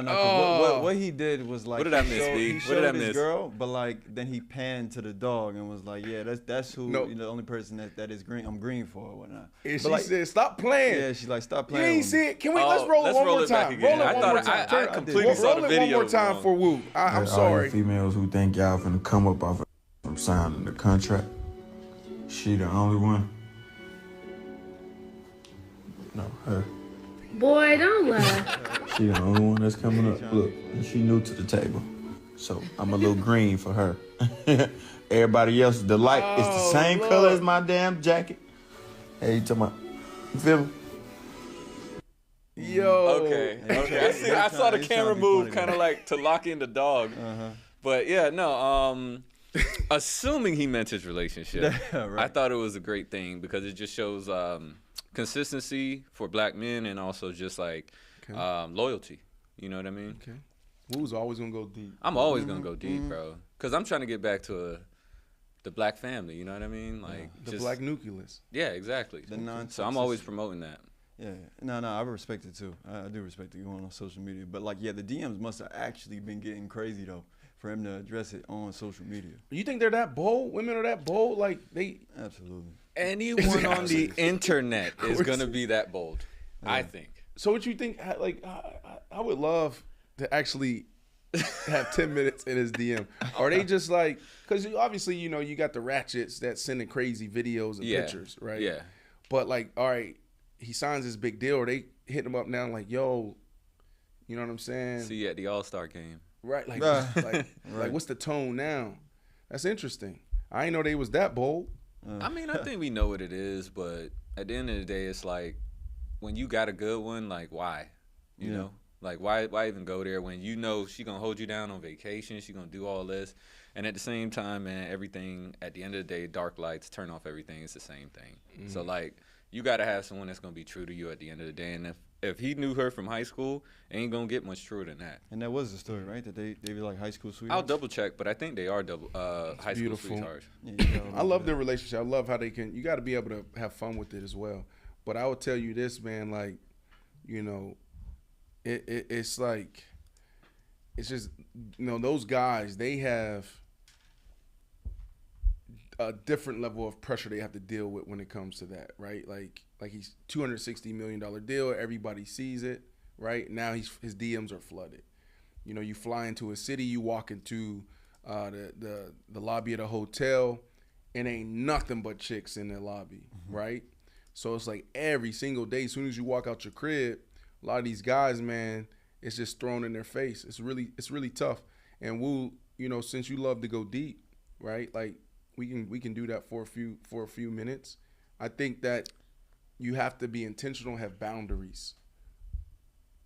Oh. What he did was like, what did I miss, B? He showed his girl, but like then he panned to the dog and was like, yeah, that's who the only person that is green. I'm green for or whatnot. And she said, stop playing. Yeah, she's like, stop playing. You ain't see it. Can we let's roll it one more time? Roll it one more time. I completely saw the video. Roll it one more time for Woo. I'm sorry. All you females who think y'all finna come up off from signing the contract, she the only one? No, her. Boy, don't lie. She the only one that's coming up. Look, and she new to the table, So I'm a little green for her. Everybody else, the light is the same Lord. color as my damn jacket. Hey, you talking about? You feel me? Yo. Okay. Okay. I saw the He's trying to camera be move funny, kind of man. like to lock in the dog. But yeah, no. Assuming he meant his relationship, Right. I thought it was a great thing because it just shows consistency for black men and also just like loyalty. You know what I mean? Okay. Woo's always gonna go deep. I'm always gonna go deep, bro, because I'm trying to get back to the black family. You know what I mean? Like The just, black nucleus. Yeah, exactly. The non-toxicity. So I'm always promoting that. Yeah, no, I respect it too. I do respect it going on social media. But like, yeah, the DMs must have actually been getting crazy though for him to address it on social media. You think they're that bold? Women are that bold? Like they? Absolutely. Anyone on the internet is gonna be that bold. I think. So what you think? Like I would love to actually have 10 minutes in his DM. Are they just like? Because obviously you got the ratchets that sending crazy videos and pictures, right? Yeah. But like, all right, he signs this big deal. Or they hitting him up now like, yo, you know what I'm saying? See you at the All-Star game. Right, like, Right. like what's the tone now? That's interesting. I didn't know they was that bold. I mean, I think we know what it is, but at the end of the day, it's like when you got a good one, like why? You know? Like why even go there when you know she gonna hold you down on vacation, she gonna do all this, and at the same time, man, everything at the end of the day, dark lights, turn off everything, it's the same thing. So like you gotta have someone that's gonna be true to you at the end of the day, and if he knew her from high school, ain't gonna get much truer than that. And that was the story, right? That they were like high school I'll sweethearts. double check, but I think they are high school beautiful. sweethearts. Yeah, I love their relationship. I love how they can. You got to be able to have fun with it as well. But I would tell you this, man. Like, it's like, it's just those guys. They have a different level of pressure they have to deal with when it comes to that, right? Like he's $260 million deal. Everybody sees it, right? Now his DMs are flooded. You fly into a city, you walk into the lobby of the hotel, and ain't nothing but chicks in the lobby, right? So it's like every single day, as soon as you walk out your crib, a lot of these guys, man, it's just thrown in their face. It's really tough. And Wu, since you love to go deep, right? Like we can do that for a few minutes. I think that you have to be intentional, have boundaries.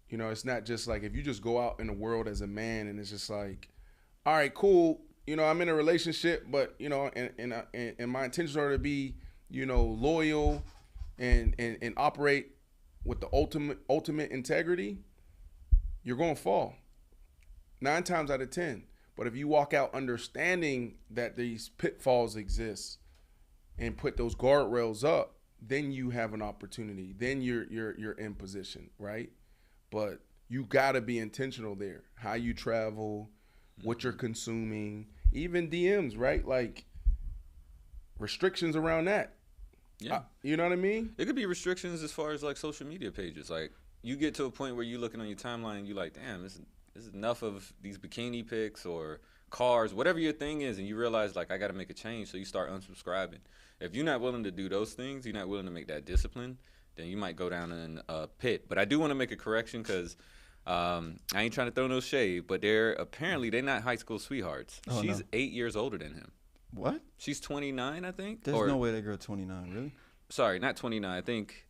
It's not just like if you just go out in the world as a man and it's just like, all right, cool. I'm in a relationship, but and my intentions are to be, loyal and operate with the ultimate integrity. You're gonna fall 9 times out of 10. But if you walk out understanding that these pitfalls exist and put those guardrails up, then you have an opportunity. Then you're in position, right? But you gotta be intentional there. How you travel, what you're consuming, even DMs, right? Like restrictions around that. Yeah. You know what I mean? It could be restrictions as far as like social media pages. Like you get to a point where you're looking on your timeline and you're like, damn, this is enough of these bikini pics or cars, whatever your thing is, and you realize like I got to make a change, so you start unsubscribing. If you're not willing to do those things, you're not willing to make that discipline, then you might go down in a pit. But I do want to make a correction because I ain't trying to throw no shade, but they're not high school sweethearts. Oh, She's no. 8 years older than him. What? She's 29, I think. There's no way that girl 29, really? Sorry, not 29. I think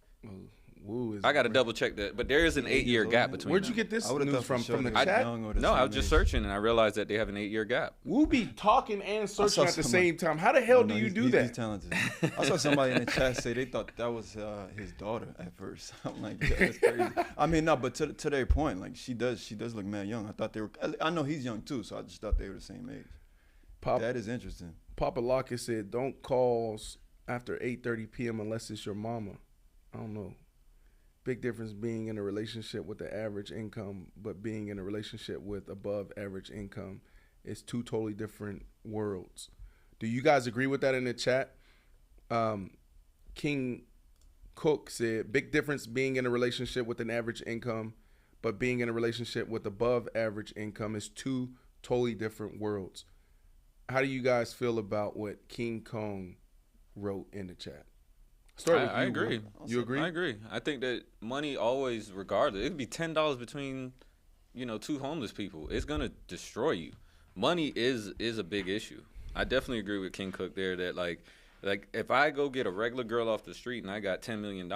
Woo is I got to double check that, but there is an 8-year gap between. Where'd you them. get this I would've news thought for from? sure From the they were chat? young or the No, I same was just age. searching and I realized that they have an 8-year gap. Woo be talking and searching saw at the somebody- same time. How the hell No, do you he's- do he's that? talented. I saw somebody in the chat say they thought that was his daughter at first. I'm like, yeah, that's crazy. I mean, no, but to their point, like she does look mad young. I thought they were. I know he's young too, so I just thought they were the same age. That is interesting. Papa Lockett said, "Don't calls after 8:30 p.m. unless it's your mama." I don't know. Big difference being in a relationship with the average income, but being in a relationship with above average income is 2 totally different worlds. Do you guys agree with that in the chat? King Cook said, big difference being in a relationship with an average income, but being in a relationship with above average income is 2 totally different worlds. How do you guys feel about what King Kong wrote in the chat? Start with I you, agree. Will. You agree? I agree. I think that money always, regardless, it could be $10 between, 2 homeless people. It's gonna destroy you. money is a big issue. I definitely agree with King Cook there that like if I go get a regular girl off the street and I got $10 million,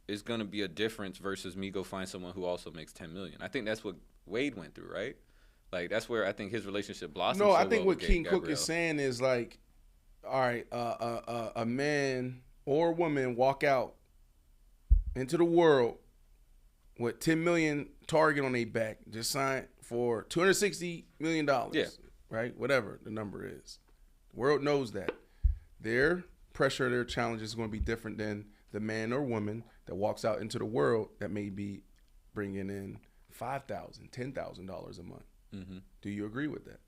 it's gonna be a difference versus me go find someone who also makes $10 million. I think that's what Wade went through, right? Like that's where I think his relationship blossomed. No, so I think well what with King Cook Gabrielle. is saying is like, all right, a man or a woman walk out into the world with $10 million target on their back, just signed for $260 million. Yeah. Right? Whatever the number is. The world knows that. Their pressure, their challenge is going to be different than the man or woman that walks out into the world that may be bringing in $5,000, $10,000 a month. Mm-hmm. Do you agree with that?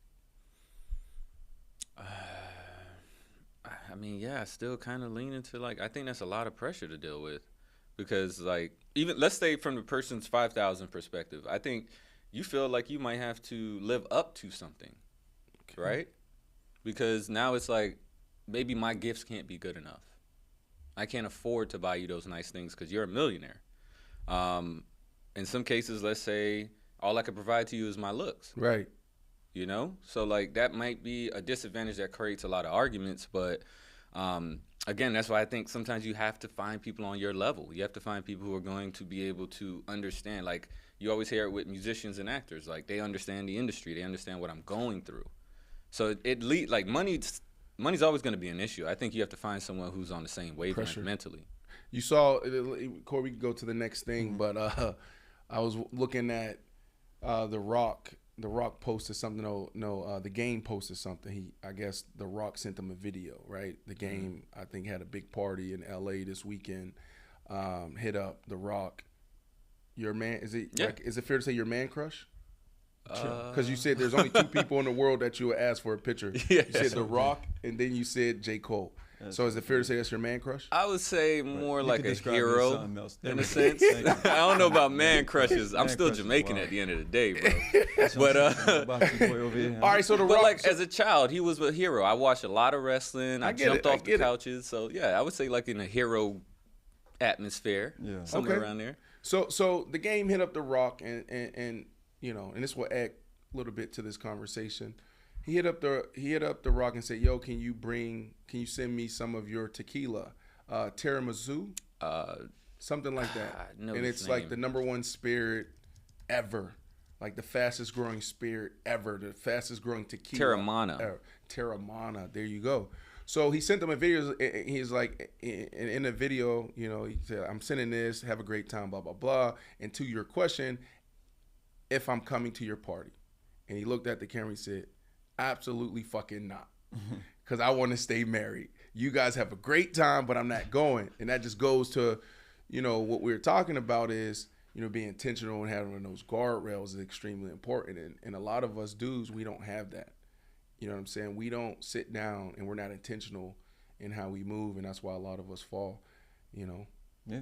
I mean, yeah, I still kind of lean into like I think that's a lot of pressure to deal with because like even let's say from the person's 5,000 perspective, I think you feel like you might have to live up to something, right? Because now it's like maybe my gifts can't be good enough. I can't afford to buy you those nice things because you're a millionaire. In some cases, let's say all I can provide to you is my looks. Right. You know? So, like, that might be a disadvantage that creates a lot of arguments. But, again, that's why I think sometimes you have to find people on your level. You have to find people who are going to be able to understand. Like, you always hear it with musicians and actors. Like, they understand the industry. They understand what I'm going through. So, like, money's always going to be an issue. I think you have to find someone who's on the same wavelength mentally. You saw, Corey, we can go to the next thing, but I was looking at The Rock. The Rock posted something. The Game posted something. I guess The Rock sent them a video, right? The Game, I think, had a big party in L.A. this weekend. Hit up The Rock. Your man, is it fair to say your man crush? Because you said there's only two people in the world that you would ask for a picture. Yeah. You said The Rock, and then you said J. Cole. So is it fair to say that's your man crush? I would say more You like could a describe it as hero something else. in a sense. I don't know about man crushes. I'm Man still crushes, Jamaican wow. at the end of the day, bro. But About your boy over here, huh? All right, so The but Rock. like as a child, he was a hero. I watched a lot of wrestling. I get jumped it, I off the get it. couches. So yeah, I would say like in a hero atmosphere. Yeah. Somewhere Okay. around there. So the Game hit up The Rock, and you know, and this will add a little bit to this conversation. He hit up the Rock and said, "Yo, can you send me some of your tequila, tiramisu, something like that?" I know And his it's like name. the #1 spirit ever, like the fastest growing spirit ever, the fastest growing tequila. Terramana. ever. Terramana. There you go. So he sent them a video. And he's like, in the video, you know, he said, "I'm sending this. Have a great time. Blah blah blah." And to your question, if I'm coming to your party, and he looked at the camera, he said, "Absolutely fucking not, because I want to stay married. You guys have a great time, but I'm not going." And that just goes to, you know, what we're talking about is, you know, being intentional and having those guardrails is extremely important. And a lot of us dudes, we don't have that. You know what I'm saying? We don't sit down and we're not intentional in how we move, and that's why a lot of us fall, you know. Yeah.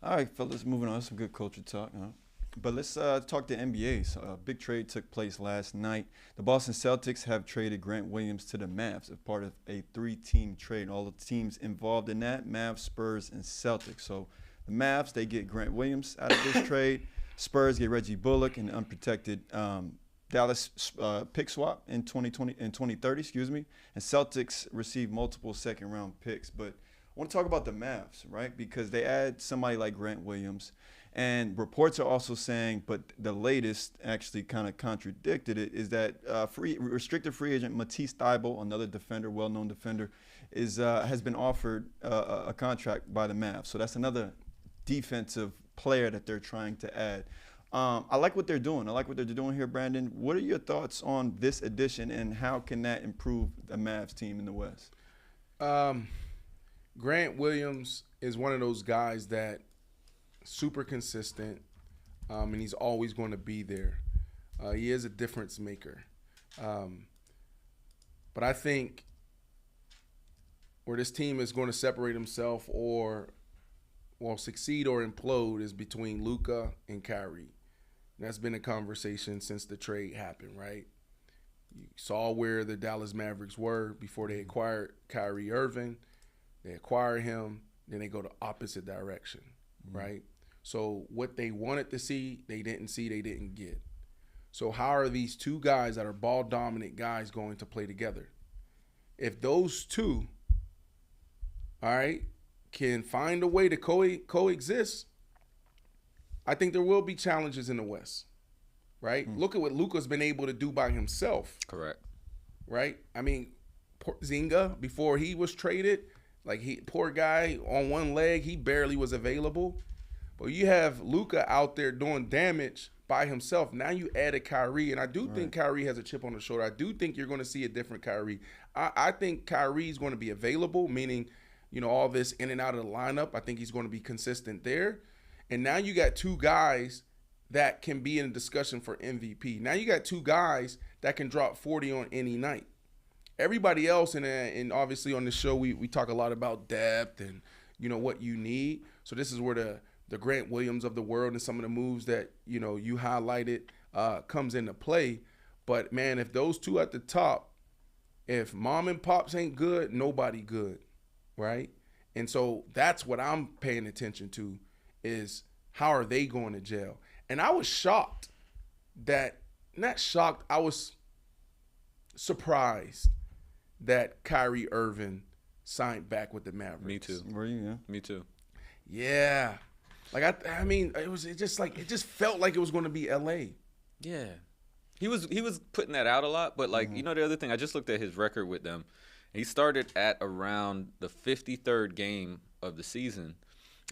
All right, fellas, moving on. Some good culture talk. Huh? But let's talk the NBA. So a big trade took place last night. The Boston Celtics have traded Grant Williams to the Mavs as part of a 3-team trade. All the teams involved in that, Mavs, Spurs, and Celtics. So the Mavs, they get Grant Williams out of this trade. Spurs get Reggie Bullock, an unprotected Dallas pick swap in 2030, excuse me. And Celtics receive multiple second-round picks. But I want to talk about the Mavs, right? Because they add somebody like Grant Williams. And reports are also saying, but the latest actually kind of contradicted it, is that restricted free agent Matisse Thybulle, another defender, well-known defender, has been offered a contract by the Mavs. So that's another defensive player that they're trying to add. I like what they're doing. I like what they're doing here, Brandon. What are your thoughts on this addition, and how can that improve the Mavs team in the West? Grant Williams is one of those guys that super consistent, and he's always going to be there. He is a difference maker. But I think where this team is going to separate himself or succeed or implode is between Luka and Kyrie. And that's been a conversation since the trade happened, right? You saw where the Dallas Mavericks were before they acquired Kyrie Irving. They acquire him, then they go the opposite direction, right? So what they wanted to see, they didn't see, they didn't get. So how are these two guys that are ball dominant guys going to play together? If those two, all right, can find a way to coexist, I think there will be challenges in the West, right? Look at what Luka's been able to do by himself. Correct. Right? I mean, Zinga, before he was traded, poor guy on one leg, he barely was available. But you have Luka out there doing damage by himself. Now you added Kyrie, and I do think Kyrie has a chip on the shoulder. I do think you're going to see a different Kyrie. I think Kyrie's going to be available, meaning, all this in and out of the lineup. I think he's going to be consistent there. And now you got two guys that can be in a discussion for MVP. Now you got two guys that can drop 40 on any night. Everybody else, and obviously on the show, we talk a lot about depth and, what you need. So this is where the Grant Williams of the world and some of the moves that, you highlighted comes into play. But, man, if those two at the top, if mom and pops ain't good, nobody good, right? And so that's what I'm paying attention to is how are they going to jail? And I was shocked I was surprised that Kyrie Irving signed back with the Mavericks. Me too. Were you? Yeah. Me too. Yeah. It just felt like it was going to be LA. Yeah. He was putting that out a lot, but the other thing, I just looked at his record with them. He started at around the 53rd game of the season.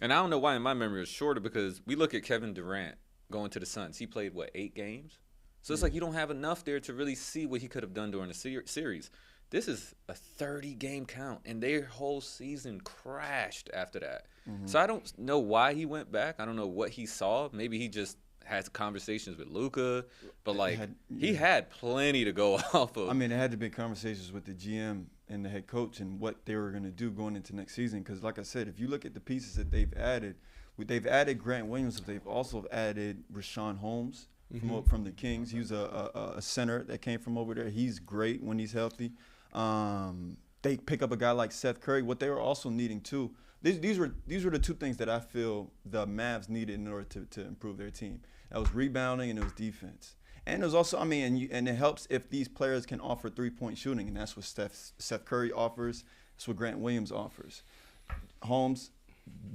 And I don't know why in my memory it's shorter because we look at Kevin Durant going to the Suns. He played, 8 games? So it's like you don't have enough there to really see what he could have done during the series. This is a 30-game count, and their whole season crashed after that. Mm-hmm. So I don't know why he went back. I don't know what he saw. Maybe he just had conversations with Luka, but he had plenty to go off of. I mean, it had to be conversations with the GM and the head coach and what they were going to do going into next season. Because, like I said, if you look at the pieces that they've added Grant Williams, but they've also added Rashawn Holmes from the Kings. He's a center that came from over there. He's great when he's healthy. They pick up a guy like Seth Curry. What they were also needing too. These were the two things that I feel the Mavs needed in order to improve their team. That was rebounding and it was defense. And it was also, and it helps if these players can offer 3-point shooting, and that's what Seth Curry offers. That's what Grant Williams offers. Holmes,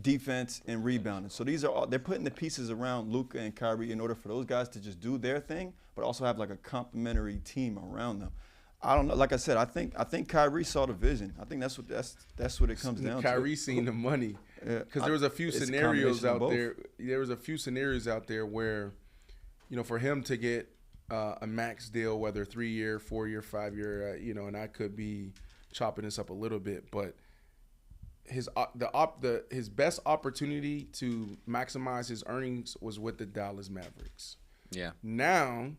defense, and rebounding. So they're putting the pieces around Luka and Kyrie in order for those guys to just do their thing, but also have a complementary team around them. I don't know. Like I said, I think Kyrie saw the vision. I think that's what it comes down to. Kyrie seen the money because there was a few scenarios out there. There was a few scenarios out there where, for him to get a max deal, whether 3-year, 4-year, 5-year, and I could be chopping this up a little bit, but his best opportunity to maximize his earnings was with the Dallas Mavericks. Yeah. Now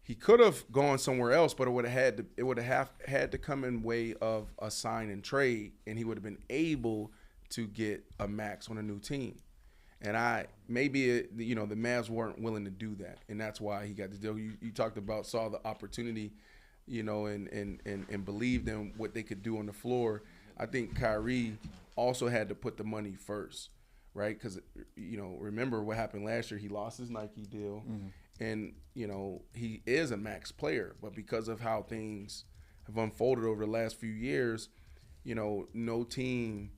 he could have gone somewhere else, but it would have had to come in way of a sign and trade, and he would have been able to get a max on a new team. And the Mavs weren't willing to do that, and that's why he got the deal. You talked about saw the opportunity, and believed in what they could do on the floor. I think Kyrie also had to put the money first, right? Because remember what happened last year? He lost his Nike deal. Mm-hmm. And, he is a max player, but because of how things have unfolded over the last few years, no team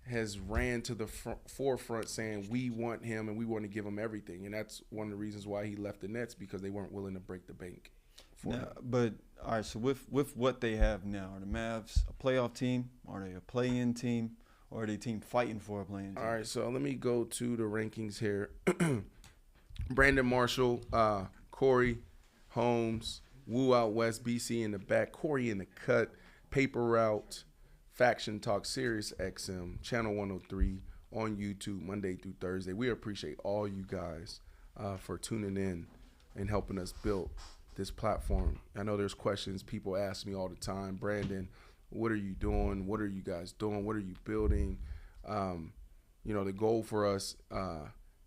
has ran to the forefront saying we want him and we want to give him everything. And that's one of the reasons why he left the Nets, because they weren't willing to break the bank for him. But, all right, so with what they have now, are the Mavs a playoff team? Are they a play-in team? Or are they a team fighting for a play-in team? All right, so let me go to the rankings here. Brandon Marshall, Corey, Holmes, Woo out west, BC in the back, Corey in the cut, Paper Route, Faction Talk, Sirius XM, Channel 103 on YouTube Monday through Thursday. We appreciate all you guys for tuning in and helping us build this platform. I know there's questions people ask me all the time. Brandon, what are you doing? What are you guys doing? What are you building? The goal for us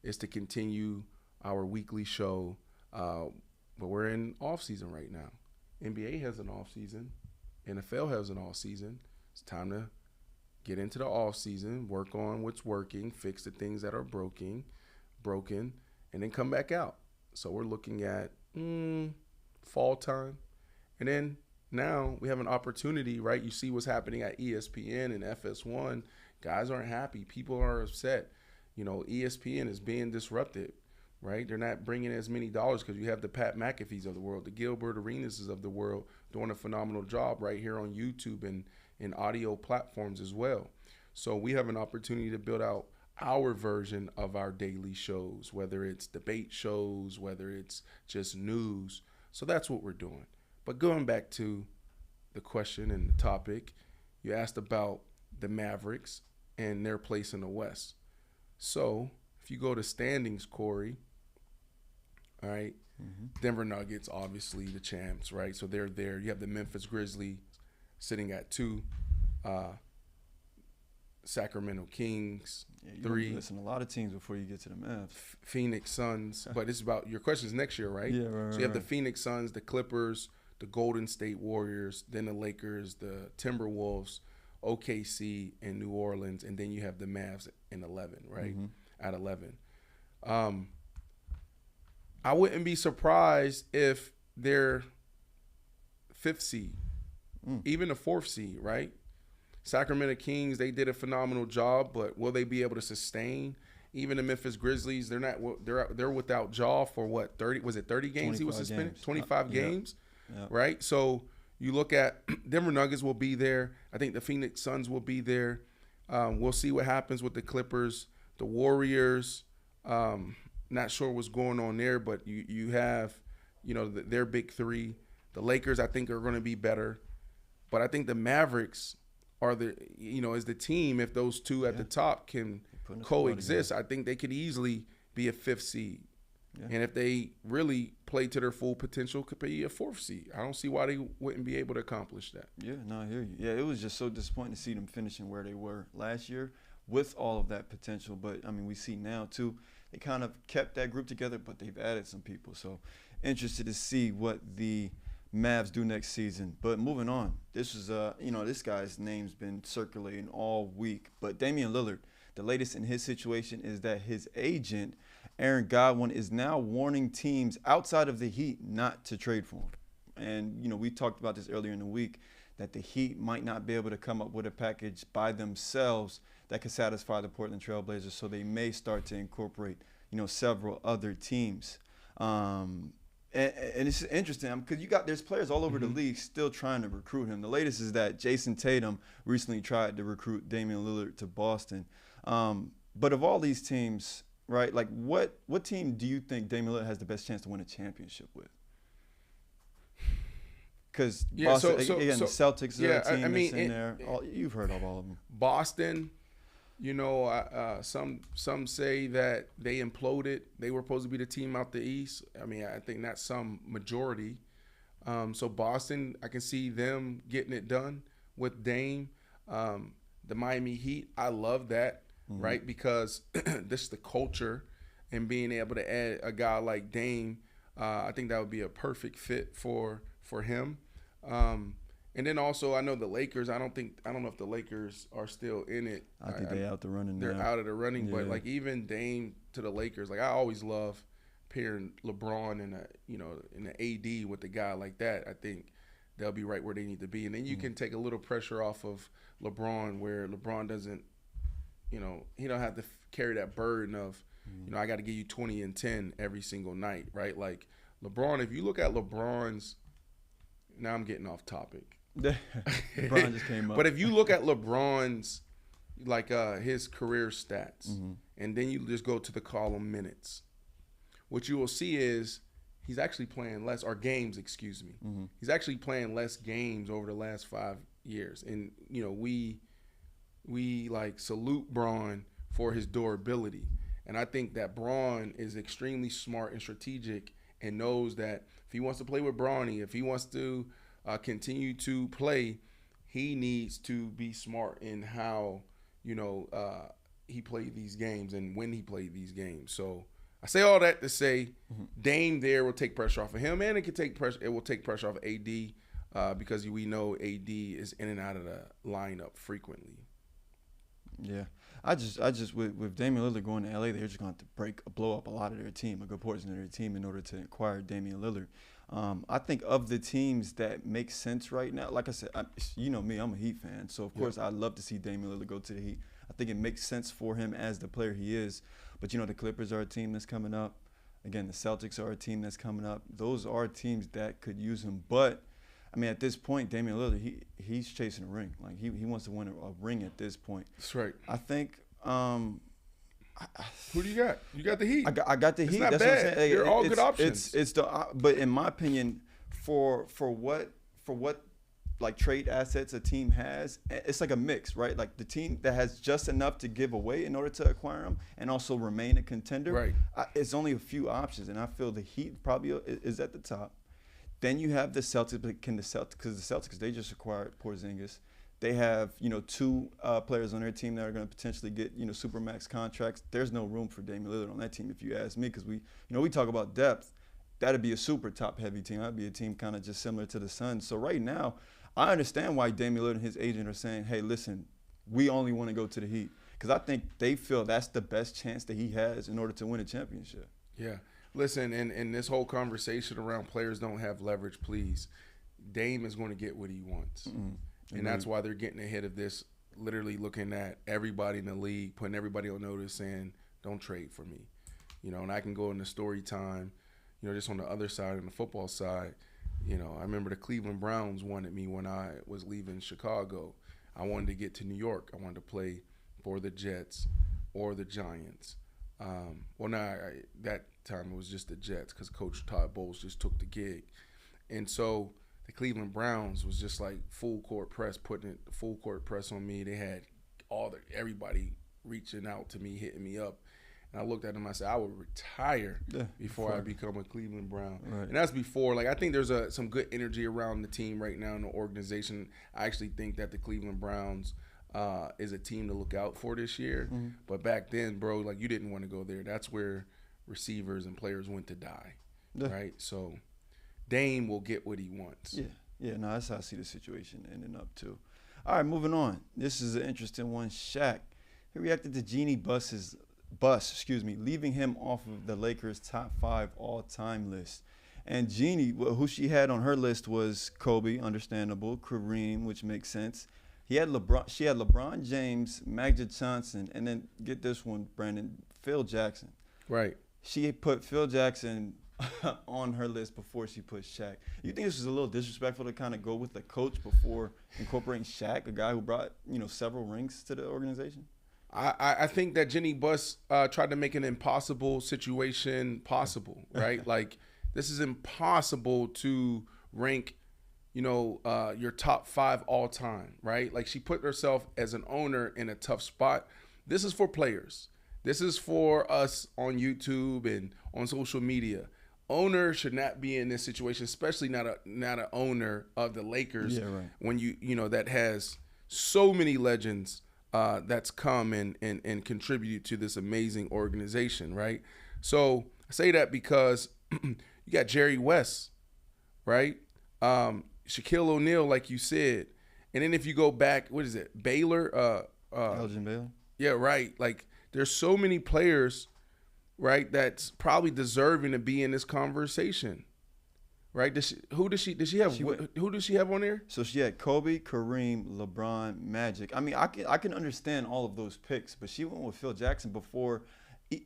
is to continue our weekly show, but we're in off season right now. NBA has an off season. NFL has an off season. It's time to get into the off season, work on what's working, fix the things that are broken, and then come back out. So we're looking at fall time. And then now we have an opportunity, right? You see what's happening at ESPN and FS1. Guys aren't happy. People are upset. ESPN is being disrupted, right? They're not bringing as many dollars because you have the Pat McAfees of the world, the Gilbert Arenas of the world doing a phenomenal job right here on YouTube and in audio platforms as well. So we have an opportunity to build out our version of our daily shows, whether it's debate shows, whether it's just news. So that's what we're doing. But going back to the question and the topic, you asked about the Mavericks and their place in the West. So if you go to standings, Corey, all right, Denver Nuggets, obviously the champs, right? So they're there. You have the Memphis Grizzlies sitting at 2, Sacramento Kings, you 3. Listen, a lot of teams before you get to the Mavs. Phoenix Suns, but it's about your question is next year, right? Yeah, right. So you have the Phoenix Suns, the Clippers, the Golden State Warriors, then the Lakers, the Timberwolves, OKC, and New Orleans, and then you have the Mavs in 11, right? At 11. I wouldn't be surprised if they're 5th seed, even the 4th seed, right? Sacramento Kings, they did a phenomenal job, but will they be able to sustain? Even the Memphis Grizzlies, they're without Ja for what, 30? Was it 30 games he was suspended? Games. 25 games, yeah. Right? So you look at Denver Nuggets will be there. I think the Phoenix Suns will be there. We'll see what happens with the Clippers, the Warriors. Not sure what's going on there, but you have, their big 3. The Lakers, I think, are going to be better, but I think the Mavericks are is the team. If those two at the top can coexist, I think they could easily be a 5th seed. Yeah. And if they really play to their full potential, could be a 4th seed. I don't see why they wouldn't be able to accomplish that. Yeah, no, I hear you. Yeah, it was just so disappointing to see them finishing where they were last year with all of that potential. But, I mean, we see now, too, they kind of kept that group together, but they've added some people. So interested to see what the Mavs do next season. But moving on, this is this guy's name's been circulating all week. But Damian Lillard, the latest in his situation is that his agent, Aaron Godwin, is now warning teams outside of the Heat not to trade for him. And, we talked about this earlier in the week, that the Heat might not be able to come up with a package by themselves that could satisfy the Portland Trail Blazers, so they may start to incorporate, several other teams. And it's interesting because there's players all over the league still trying to recruit him. The latest is that Jason Tatum recently tried to recruit Damian Lillard to Boston. But of all these teams, right, like what team do you think Damian Lillard has the best chance to win a championship with? Because the Celtics are a team that's in there. You've heard of all of them. Boston, some say that they imploded. They were supposed to be the team out the East. I mean, I think that's some majority. So Boston, I can see them getting it done with Dame. The Miami Heat, I love that, right? Because this is the culture, and being able to add a guy like Dame, I think that would be a perfect fit for him. And then also, I know the Lakers. I don't know if the Lakers are still in it. I think they're out the running. They're out of the running, but like even Dame to the Lakers, like I always love pairing LeBron and in the AD with a guy like that. I think they'll be right where they need to be, and then you can take a little pressure off of LeBron, where LeBron doesn't, he don't have to carry that burden of, I got to give you 20 and 10 every single night, right? Like LeBron, if you look at LeBron's, now I'm getting off topic. LeBron just came up. But if you look at LeBron's, like his career stats, and then you just go to the column minutes, what you will see is he's actually playing less, or games, excuse me. He's actually playing less games over the last 5 years. And, we like salute Bron for his durability. And I think that Bron is extremely smart and strategic and knows that if he wants to play with Bronny, if he wants to continue to play, he needs to be smart in how, he played these games and when he played these games. So I say all that to say Dame there will take pressure off of him, and it will take pressure off of AD because we know AD is in and out of the lineup frequently. Yeah. I just with Damian Lillard going to LA, they're just going to have to blow up a lot of their team, a good portion of their team, in order to acquire Damian Lillard. I think of the teams that make sense right now, like I said, you know me, I'm a Heat fan. So, of course, I'd love to see Damian Lillard go to the Heat. I think it makes sense for him as the player he is. But, you know, the Clippers are a team that's coming up. Again, the Celtics are a team that's coming up. Those are teams that could use him. But, I mean, at this point, Damian Lillard, he's chasing a ring. Like, he wants to win a ring at this point. That's right. I think who do you got? You got the Heat. I got the Heat. Not That's bad. what I'm saying. They're all good options. But in my opinion, for what like trade assets a team has, it's like a mix, right? Like the team that has just enough to give away in order to acquire them and also remain a contender. Right. It's only a few options, and I feel the Heat probably is at the top. Then you have the Celtics, but because the Celtics, they just acquired Porzingis. They have, you know, 2 players on their team that are going to potentially get, you know, supermax contracts. There's no room for Damian Lillard on that team, if you ask me, because we talk about depth. That'd be a super top-heavy team. That'd be a team kind of just similar to the Suns. So right now, I understand why Damian Lillard and his agent are saying, hey, listen, we only want to go to the Heat, because I think they feel that's the best chance that he has in order to win a championship. Yeah. Listen, and this whole conversation around players don't have leverage, please. Dame is going to get what he wants. Mm-hmm. And that's why they're getting ahead of this, literally looking at everybody in the league, putting everybody on notice, saying, don't trade for me. You know, and I can go into story time, you know, just on the other side, on the football side. You know, I remember the Cleveland Browns wanted me when I was leaving Chicago. I wanted to get to New York. I wanted to play for the Jets or the Giants. That time it was just the Jets because Coach Todd Bowles just took the gig. And so the Cleveland Browns was just like full court press on me. They had everybody reaching out to me, hitting me up. And I looked at them, I said, I would retire before I become a Cleveland Brown. Right. And that's before, like, I think there's some good energy around the team right now in the organization. I actually think that the Cleveland Browns is a team to look out for this year. Mm-hmm. But back then, bro, like, you didn't want to go there. That's where receivers and players went to die, right? So Dame will get what he wants. Yeah, no, that's how I see the situation ending up, too. All right, moving on. This is an interesting one. Shaq, he reacted to Jeannie Buss, leaving him off of the Lakers' top 5 all-time list. And Jeannie, who she had on her list was Kobe, understandable, Kareem, which makes sense. She had LeBron James, Magic Johnson, and then get this one, Brandon, Phil Jackson. Right. She put Phil Jackson on her list before she put Shaq. You think this was a little disrespectful to kind of go with the coach before incorporating Shaq, a guy who brought, you know, several rings to the organization? I think that Jeannie Buss tried to make an impossible situation possible, right? Like, this is impossible to rank, you know, your top 5 all time, right? Like, she put herself as an owner in a tough spot. This is for players. This is for us on YouTube and on social media. Owner should not be in this situation, especially not an owner of the Lakers. Yeah, right. When you know that has so many legends that's come and contributed to this amazing organization, right? So I say that because you got Jerry West, right? Shaquille O'Neal, like you said. And then if you go back, what is it? Baylor? Elgin Baylor? Yeah, right. Like, there's so many players, right, that's probably deserving to be in this conversation. Right? Who does she have on there? So she had Kobe, Kareem, LeBron, Magic. I mean, I can understand all of those picks, but she went with Phil Jackson before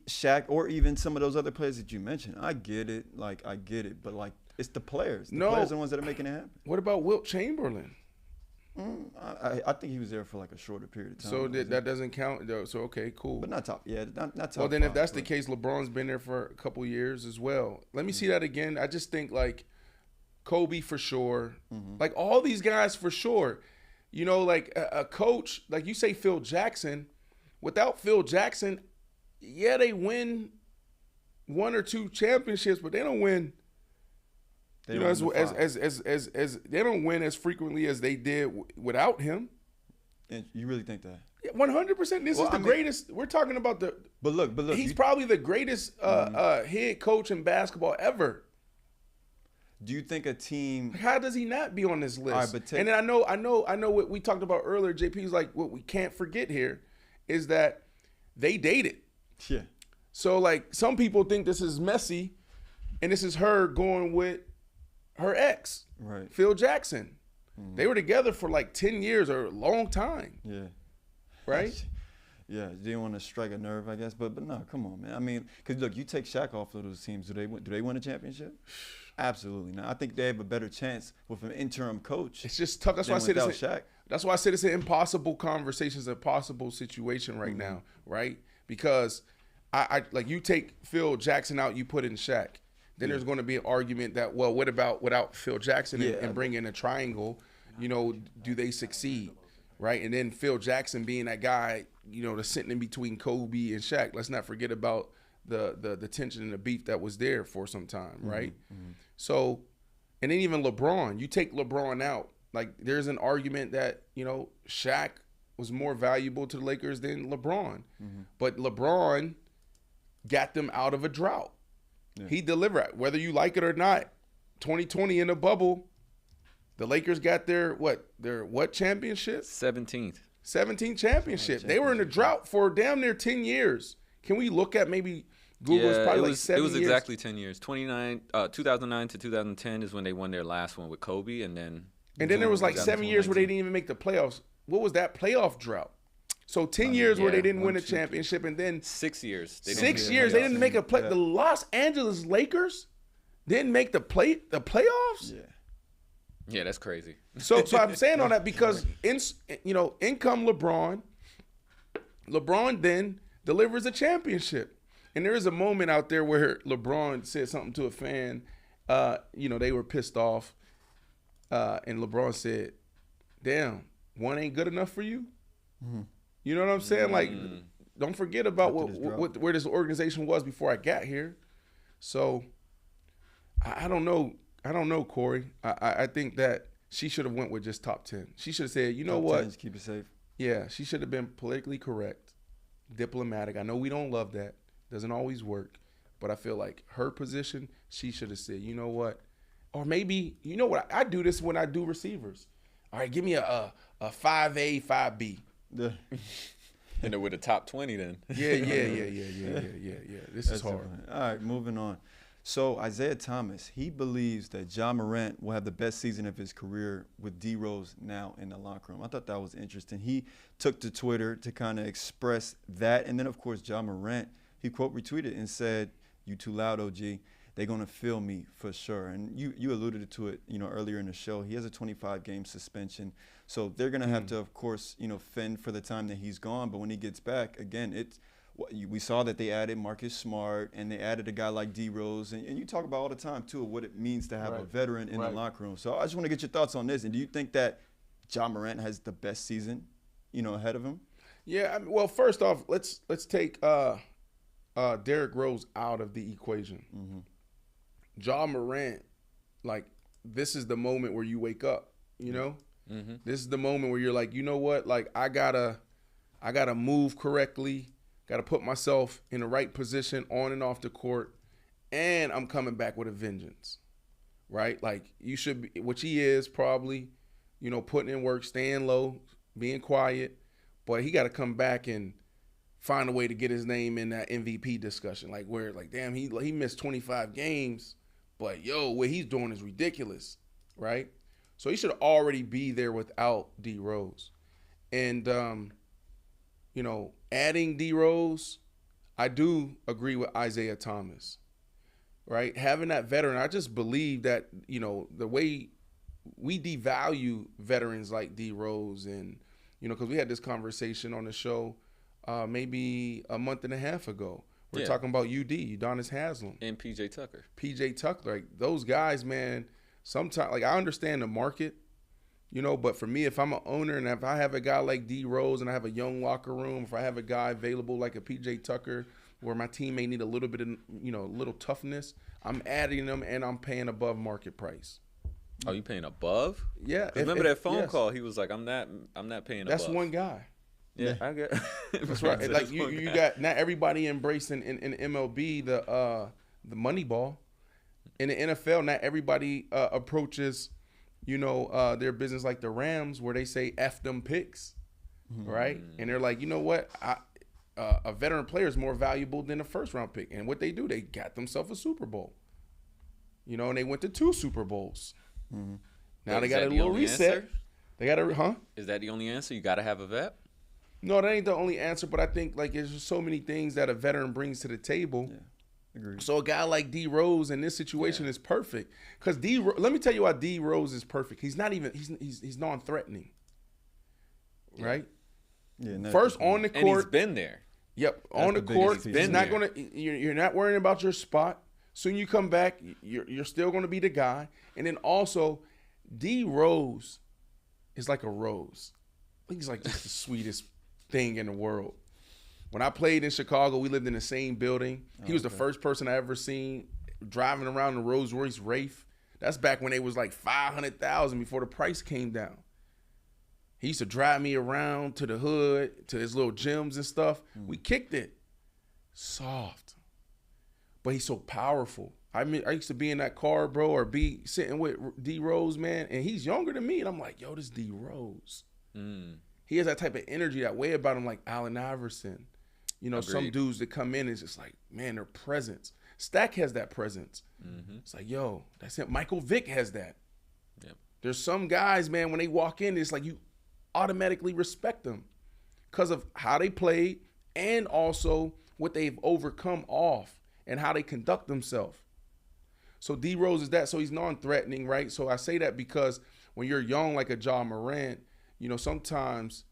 Shaq or even some of those other players that you mentioned. I get it, but like, it's the players. The players are the ones that are making it happen. What about Wilt Chamberlain? I think he was there for like a shorter period of time. So that doesn't count. So okay, cool. But not top. Yeah, not top. Well, then if that's the case, LeBron's been there for a couple years as well. Let me see that again. I just think like Kobe for sure. Mm-hmm. Like all these guys for sure. You know, like a coach, like you say Phil Jackson. Without Phil Jackson, yeah, they win 1 or 2 championships, but they don't win. You know, as they don't win as frequently as they did without him. And you really think that? Yeah, 100%. This is the greatest. We're talking about the. But look. He's probably the greatest head coach in basketball ever. Do you think a team? How does he not be on this list? All right, but and then I know what we talked about earlier. JP's like, what we can't forget here is that they dated. Yeah. So like some people think this is messy, and this is her going with her ex, Right. Phil Jackson. They were together for like 10 years or a long time, Yeah. right? Yeah, you didn't want to strike a nerve, I guess, but no, come on, man. I mean, because look, you take Shaq off of those teams, do they win a championship? Absolutely not. I think they have a better chance with an interim coach. It's just tough. That's why I than said without it's Shaq. that's why I said it's an impossible conversation, it's an impossible situation right now, right? Because I like you take Phil Jackson out, you put in Shaq. Then there's going to be an argument that, well, what about without Phil Jackson and bring in a triangle? You know, do they succeed, right? And then Phil Jackson being that guy, you know, that's sitting in between Kobe and Shaq. Let's not forget about the tension and the beef that was there for some time, right? So, and then even LeBron, you take LeBron out, like there's an argument that, you know, Shaq was more valuable to the Lakers than LeBron. But LeBron got them out of a drought. Yeah. He delivered, whether you like it or not. 2020 in the bubble, the Lakers got their what championship? 17th. 17th championship. They were in a drought for damn near 10 years. Can we look at maybe Google's probably like 7 years? It was exactly 10 years. 2009 to 2010 is when they won their last one with Kobe, and then there was like 7 years where they didn't even make the playoffs. What was that playoff drought? So 10 years where they didn't win a championship, and then 6 years. They didn't make a play. The Los Angeles Lakers didn't make the playoffs. Yeah, that's crazy. So I'm saying all that because income LeBron then delivers a championship, and there is a moment out there where LeBron said something to a fan. They were pissed off, and LeBron said, "Damn, one ain't good enough for you." Mm-hmm. You know what I'm saying? Like, don't forget about where this organization was before I got here. So, I don't know, Corey. I think that she should have went with just top 10. She should have said, you know what? 10, keep it safe. Yeah, she should have been politically correct, diplomatic. I know we don't love that. Doesn't always work. But I feel like her position, she should have said, you know what? Or maybe, you know what? I do this when I do receivers. All right, give me a 5A, 5B. Yeah. And with a top 20 then. Yeah. This is hard. Different. All right, moving on. So Isaiah Thomas, he believes that Ja Morant will have the best season of his career with D Rose now in the locker room. I thought that was interesting. He took to Twitter to kind of express that. And then, of course, Ja Morant, he quote retweeted and said, "You too loud, OG. They're going to feel me for sure." And you alluded to it, earlier in the show. He has a 25-game suspension. So they're going to have to, of course, fend for the time that he's gone. But when he gets back, again, we saw that they added Marcus Smart and they added a guy like D Rose. And you talk about all the time, too, of what it means to have a veteran in the locker room. So I just want to get your thoughts on this. And do you think that Ja Morant has the best season, ahead of him? Yeah, well, first off, let's take Derrick Rose out of the equation. Mm-hmm. Ja Morant, like, this is the moment where you wake up, Mm-hmm. This is the moment where you're like, you know what? Like, I gotta move correctly, gotta put myself in the right position on and off the court, and I'm coming back with a vengeance, right? Like, you should be, which he is probably, putting in work, staying low, being quiet, but he got to come back and find a way to get his name in that MVP discussion. Like, where, like, damn, he missed 25 games, but what he's doing is ridiculous, right? So he should already be there without D Rose. And, adding D Rose, I do agree with Isaiah Thomas, right? Having that veteran, I just believe that, the way we devalue veterans like D Rose and, because we had this conversation on the show maybe a month and a half ago. We're talking about Udonis Haslem. And P.J. Tucker. Like, those guys, man, sometimes, like, I understand the market, but for me, if I'm an owner and if I have a guy like D Rose and I have a young locker room, if I have a guy available like a P.J. Tucker where my team may need a little bit of, a little toughness, I'm adding them and I'm paying above market price. Oh, you paying above? Yeah. Remember that phone call? He was like, I'm not paying above. That's one guy. Yeah, I get. That's right. Like, you got not everybody embracing in MLB the money ball. In the NFL, not everybody approaches, their business like the Rams, where they say F them picks, right? And they're like, you know what? A veteran player is more valuable than a first round pick. And what they do, they got themselves a Super Bowl. You know, and they went to 2 Super Bowls. Mm-hmm. Now they Is got a that the little only reset. answer? They got a Is that the only answer? You got to have a vet? No, that ain't the only answer. But I think like there's just so many things that a veteran brings to the table. Yeah, agreed. So a guy like D Rose in this situation is perfect. Because let me tell you why D Rose is perfect. He's not even he's non-threatening. Right? Yeah, First on the court. And he's been there. Yep, That's on the the court. biggest He's piece. not gonna. You're not worrying about your spot. Soon you come back, you're still gonna be the guy. And then also, D Rose is like a rose. I think he's like just the sweetest thing in the world. When I played in Chicago, we lived in the same building. He was the first person I ever seen driving around the Rolls Royce Wraith. That's back when it was like $500,000 before the price came down. He used to drive me around to the hood, to his little gyms and stuff. We kicked it. Soft. But he's so powerful. I mean, I used to be in that car, bro, or be sitting with D Rose, man, and he's younger than me. And I'm like, yo, this D Rose. He has that type of energy, that way about him, like Allen Iverson. You know, some Agreed. dudes that come in, it's just like, man, their presence. Stack has that presence. It's like, yo, that's it. Michael Vick has that. Yep. There's some guys, man, when they walk in, it's like you automatically respect them because of how they played and also what they've overcome off and how they conduct themselves. So D Rose is that. So he's non-threatening, right? So I say that because when you're young like a Ja Morant, you know, sometimes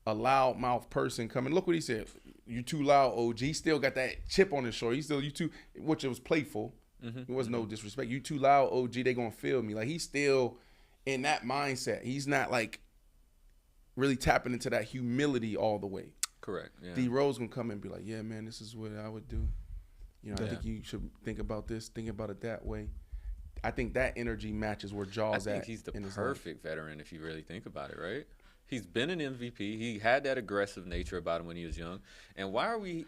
a loudmouth person come and look what he said. You too loud, OG. He still got that chip on his shoulder. He still, you too, which it was playful. It was no disrespect. You too loud, OG. They gonna feel me. Like he's still in that mindset. He's not like really tapping into that humility all the way. Correct. Yeah. D Rose gonna come and be like, yeah, man, this is what I would do. You know, I think you should think about this, think about it that way. I think that energy matches where Jaw's I at. think he's the in his perfect veteran if you really think about it, right? He's been an MVP. He had that aggressive nature about him when he was young. And why are we,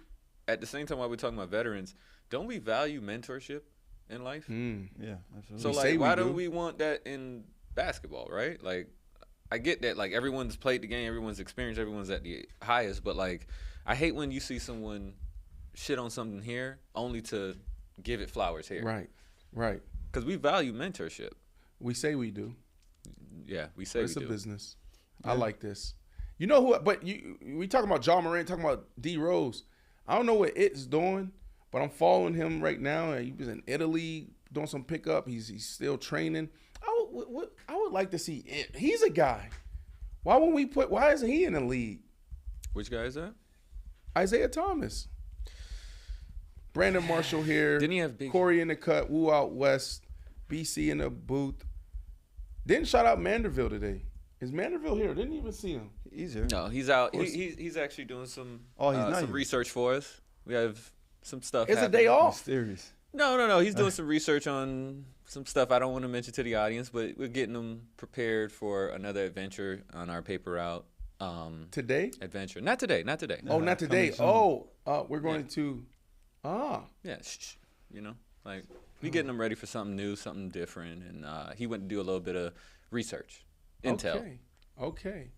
at the same time while we're talking about veterans, don't we value mentorship in life? Yeah, absolutely. So, We like, say why we don't do. we want that in basketball, right? Like, I get that, like, everyone's played the game, everyone's experienced, everyone's at the highest, but, like, I hate when you see someone shit on something here only to give it flowers here. Right. Because we value mentorship. We say we do. Yeah, we say It's we a do. business. I like this. You know who? But we talking about Ja Morant, talking about D Rose. I don't know what it's doing, but I'm following him right now. He was in Italy doing some pickup. He's still training. I would like to see it. He's a guy. Why isn't he in the league? Which guy is that? Isaiah Thomas. Brandon Marshall here. Didn't he have big- Corey in the cut. Woo out west. BC in the booth. Didn't shout out Manderville today. Is Manderville here? Didn't even see him. He's here. No, he's out. He's actually doing some He's not some here. research for us. We have some stuff. It's a happening. day off. Mysterious. No. He's doing some research on some stuff I don't want to mention to the audience, but we're getting them prepared for another adventure on our paper route. Today? Adventure. Not today. Oh, not today. coming soon. We're going to. Yeah, you know, like we getting them ready for something new, something different, and he went to do a little bit of research, intel. Okay.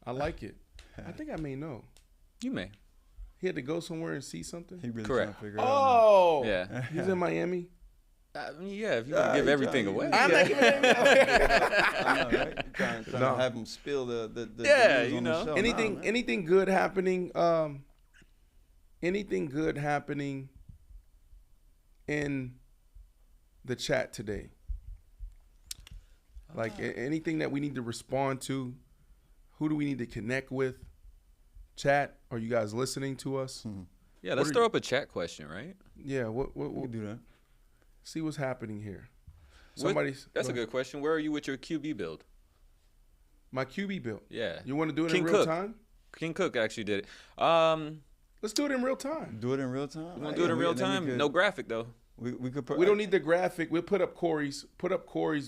I like it. I think I may know. You may. He had to go somewhere and see something. He really Correct. trying to figure it out. Oh, Yeah. He's in Miami. I mean, yeah, if you want to give everything away. I'm not giving him. I know, right? You're trying No. to have him spill the Yeah, news you on know. the show. Anything, Nah, man. anything good happening? Anything good happening in the chat today? Like anything that we need to respond to? Who do we need to connect with? Chat? Are you guys listening to us? Yeah, let's What are throw up a chat question, right? Yeah. We can do that. See what's happening here. That's a good question. Where are you with your QB build? My QB build. Yeah. You want to do it King in real Cook. time? King Cook actually did it. Let's do it in real time. Do it in real time. You want to do it in real time? No graphic, though. We could put. We don't need the graphic. We'll put up Corey's.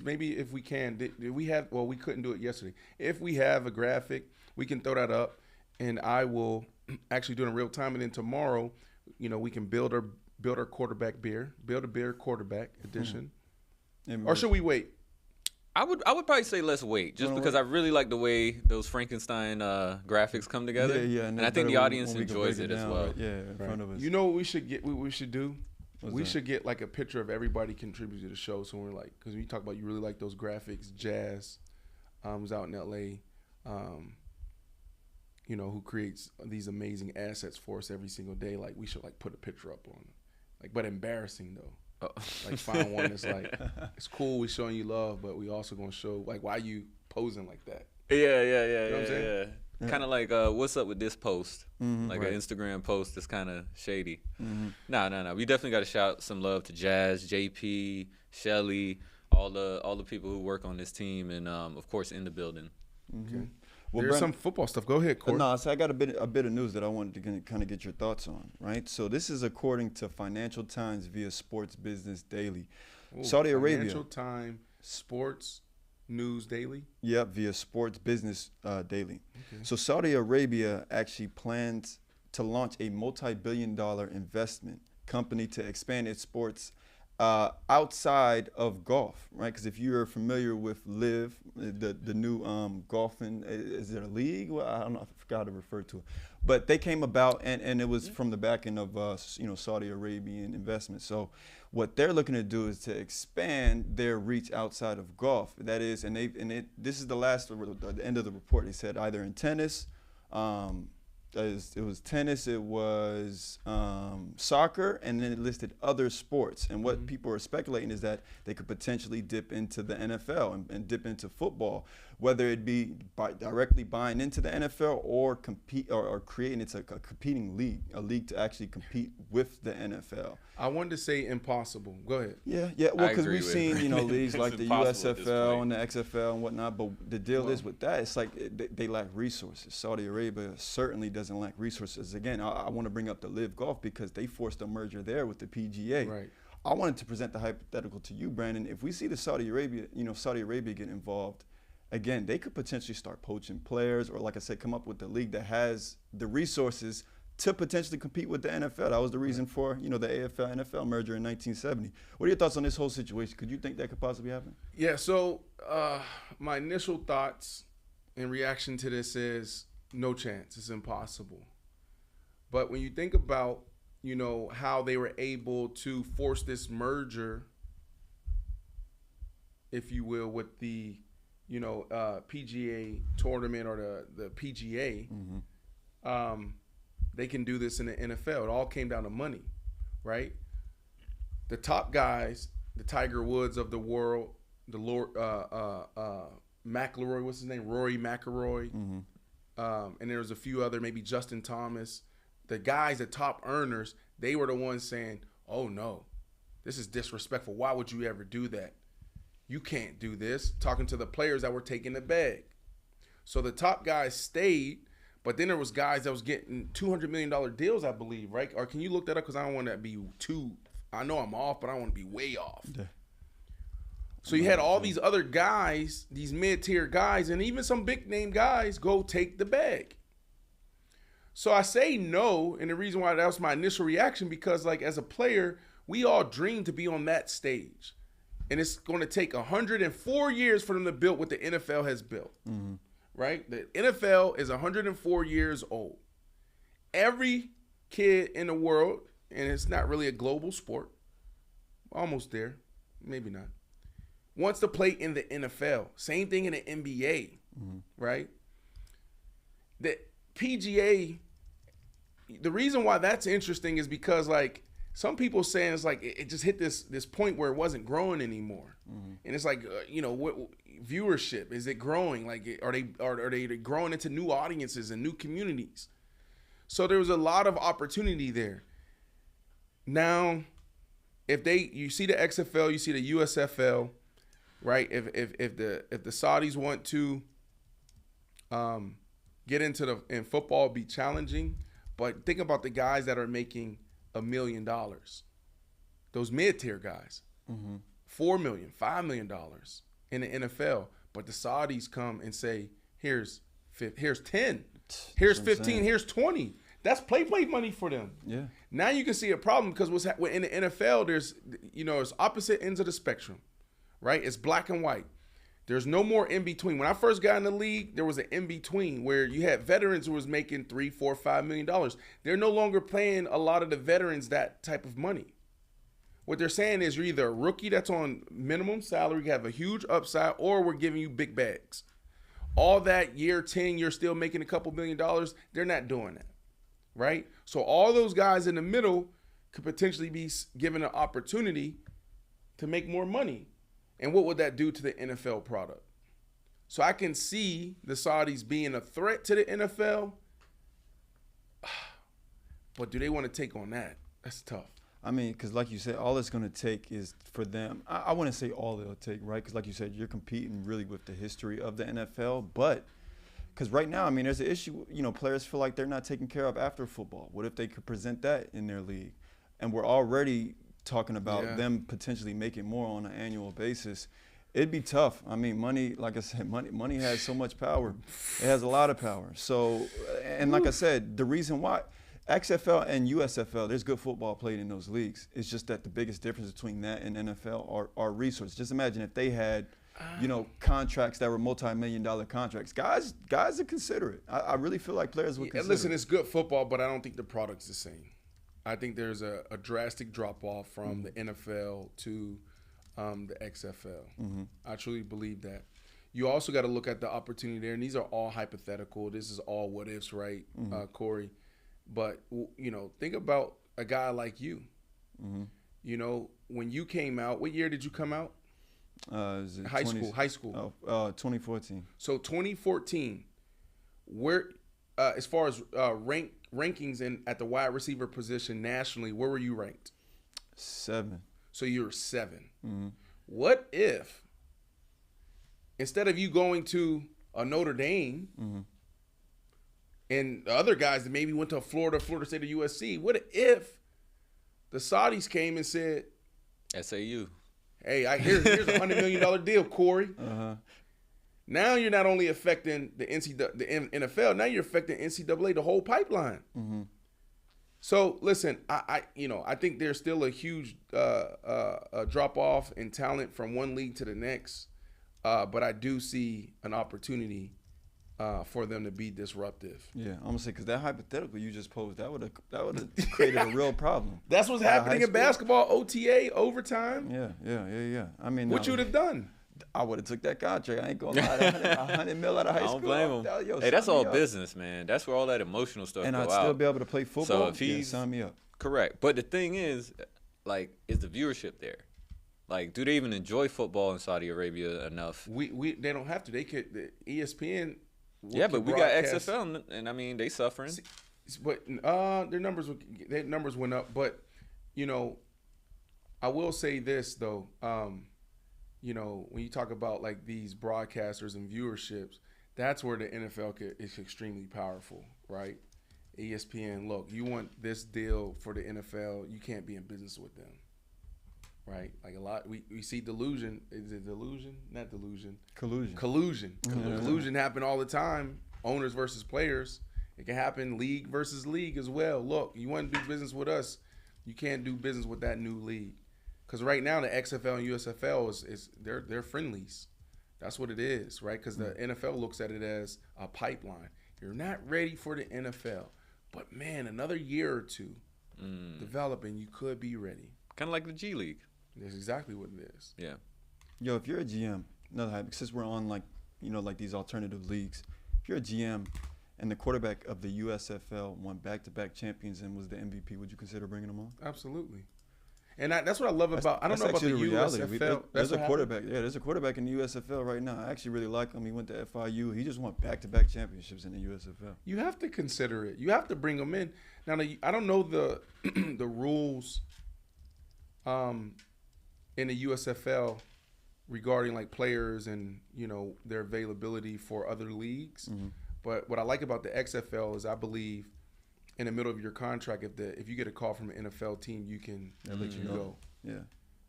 Maybe if we can. Did we have? Well, we couldn't do it yesterday. If we have a graphic, we can throw that up, and I will actually do it in real time. And then tomorrow, you know, we can build our quarterback beer, build a beer quarterback edition. Or should we wait? I would probably say let's wait, just because I really like the way those Frankenstein graphics come together. Yeah, and that's I think better the audience when we can enjoys break it as down, well. right? Yeah, in front of us. You know what we should get? What we should do We should get like a picture of everybody contributing to the show. So we're like, because we talk about you really like those graphics. Jazz was out in L.A., who creates these amazing assets for us every single day. Like we should like put a picture up on it. Like, but embarrassing though. Like find one that's like, it's cool, we showing you love, but we also gonna show like why you posing like that. Yeah. You know what I'm saying? Yeah. Kind of like, what's up with this post? Like an Instagram post that's kind of shady. No. We definitely got to shout some love to Jazz, JP, Shelly, all the people who work on this team, and of course in the building. Okay. Well, there's some football stuff. Go ahead, Corey. No, so I got a bit of news that I wanted to kind of get your thoughts on, right? So this is according to Financial Times via Sports Business Daily. Ooh, Saudi Arabia. Financial Times Sports News Daily? Yep, via Sports Business Daily. Okay. So Saudi Arabia actually plans to launch a multi-billion-dollar investment company to expand its sports outside of golf, right? Because if you're familiar with Live, the new golfing, is it a league? Well, I don't know, I forgot how to refer to it. But they came about, and it was from the back end of Saudi Arabian investment. So what they're looking to do is to expand their reach outside of golf. That is, this is the end of the report. They said either in tennis, it was tennis, it was soccer, and then it listed other sports. And what people are speculating is that they could potentially dip into the NFL and dip into football, whether it be by directly buying into the NFL or compete or creating a competing league, a league to actually compete with the NFL. I wanted to say impossible. Go ahead. Yeah. Well, because we've seen leagues like the USFL and the XFL and whatnot. But the deal is with that, it's like they lack resources. Saudi Arabia certainly doesn't lack resources. Again, I want to bring up the Live Golf because they forced a merger there with the PGA. Right. I wanted to present the hypothetical to you, Brandon. If we see the Saudi Arabia get involved, again, they could potentially start poaching players, or like I said, come up with a league that has the resources to potentially compete with the NFL. That was the reason for, the AFL-NFL merger in 1970. What are your thoughts on this whole situation? Could you think that could possibly happen? Yeah, so my initial thoughts in reaction to this is no chance. It's impossible. But when you think about, how they were able to force this merger, if you will, with the, PGA tournament or the PGA, they can do this in the NFL. It all came down to money, right? The top guys, the Tiger Woods of the world, the Lord McIlroy, what's his name? Rory McIlroy. And there was a few other, maybe Justin Thomas. The guys, the top earners, they were the ones saying, oh no, this is disrespectful. Why would you ever do that? You can't do this. Talking to the players that were taking the bag. So the top guys stayed, but then there was guys that was getting $200 million deals, I believe, right? Or can you look that up? Because I don't want to be I know I'm off, but I don't want to be way off. Yeah. So you had all these other guys, these mid-tier guys, and even some big-name guys go take the bag. So I say no, and the reason why that was my initial reaction, because like as a player, we all dream to be on that stage. And it's going to take 104 years for them to build what the NFL has built, right? The NFL is 104 years old. Every kid in the world, and it's not really a global sport, almost there, maybe not, wants to play in the NFL. Same thing in the NBA, right? The PGA, the reason why that's interesting is because like some people saying it's like it just hit this point where it wasn't growing anymore, and it's like what viewership is it growing? Like are they growing into new audiences and new communities? So there was a lot of opportunity there. Now, if you see the XFL, you see the USFL, right? If the Saudis want to get into in football, be challenging, but think about the guys that are making $1 million. Those mid-tier guys, $4 million, $5 million in the NFL. But the Saudis come and say, here's 10, here's 15, here's 20. That's play money for them. Yeah. Now you can see a problem because in the NFL, there's it's opposite ends of the spectrum, right? It's black and white. There's no more in between. When I first got in the league, there was an in between where you had veterans who was making $3, $4, $5 million. They're no longer paying a lot of the veterans that type of money. What they're saying is you're either a rookie that's on minimum salary, you have a huge upside, or we're giving you big bags. All that year 10, you're still making a couple $1 million. They're not doing that, right? So all those guys in the middle could potentially be given an opportunity to make more money. And what would that do to the NFL product? So I can see the Saudis being a threat to the NFL, but do they want to take on that? That's tough. I mean, because like you said, all it's going to take is for them. I wouldn't say all it'll take, right? Because like you said, you're competing really with the history of the NFL. But because right now, I mean, there's an issue. You know, players feel like they're not taken care of after football. What if they could present that in their league? And we're already talking about them potentially making more on an annual basis. It'd be tough. I mean, money, like I said, money has so much power. It has a lot of power. So, and like I said, the reason why XFL and USFL, there's good football played in those leagues. It's just that the biggest difference between that and NFL are resources. Just imagine if they had, you know, contracts that were multi-million-dollar contracts. Guys would consider it. I really feel like players would consider listen, it. it's good football, but I don't think the product's the same. I think there's a drastic drop-off from the NFL to the XFL. I truly believe that. You also got to look at the opportunity there, and these are all hypothetical. This is all what-ifs, right, Corey? But, you know, think about a guy like you. You know, when you came out, what year did you come out? High school. 2014. So 2014, where, as far as rankings at the wide receiver position nationally, where were you ranked? 7. So you were 7. What if, instead of you going to a Notre Dame, and the other guys that maybe went to Florida State or USC, what if the Saudis came and said, SAU. Hey, here's a $100 million deal, Corey. Now you're not only affecting the NFL, now you're affecting NCAA, the whole pipeline. So listen, I think there's still a huge drop off in talent from one league to the next, but I do see an opportunity for them to be disruptive. Yeah, I'm gonna say, because that hypothetical you just posed, that would have created a real problem. That's what's happening in basketball, OTA, overtime. Yeah. I mean, what you would have done? I would have took that contract. I ain't gonna lie, $100 million out of high school. I don't blame him. Yo, hey, that's all up. business, man. That's where all that emotional stuff and go I'd out. still be able to play football. So if he's sign me up. Correct, but the thing is, like, is the viewership there? Like, do they even enjoy football in Saudi Arabia enough? They don't have to. They could. The ESPN. Yeah, but we got XFL, and I mean they suffering. But their numbers went up. But you know, I will say this though. You know, when you talk about like these broadcasters and viewerships, that's where the NFL is extremely powerful, right? ESPN, look, you want this deal for the NFL, you can't be in business with them, right? Like a lot, we see delusion. Is it delusion? Not delusion. Collusion. Collusion happen all the time. Owners versus players. It can happen league versus league as well. Look, you want to do business with us, you can't do business with that new league. Because right now the XFL and USFL is they're friendlies. That's what it is, right? Because the NFL looks at it as a pipeline. You're not ready for the NFL, but man, another year or two developing, you could be ready. Kind of like the G League. That's exactly what it is. Yeah. Yo, if you're a GM, since we're on like these alternative leagues, if you're a GM and the quarterback of the USFL won back-to-back champions and was the MVP, would you consider bringing him on? Absolutely. And that's what I love about. I don't know about the USFL. There's a quarterback. Yeah, there's a quarterback in the USFL right now. I actually really like him. He went to FIU. He just won back-to-back championships in the USFL. You have to consider it. You have to bring him in. Now, I don't know the the rules in the USFL regarding like players and their availability for other leagues. But what I like about the XFL is I believe in the middle of your contract, if you get a call from an NFL team, you can let you go. Yeah.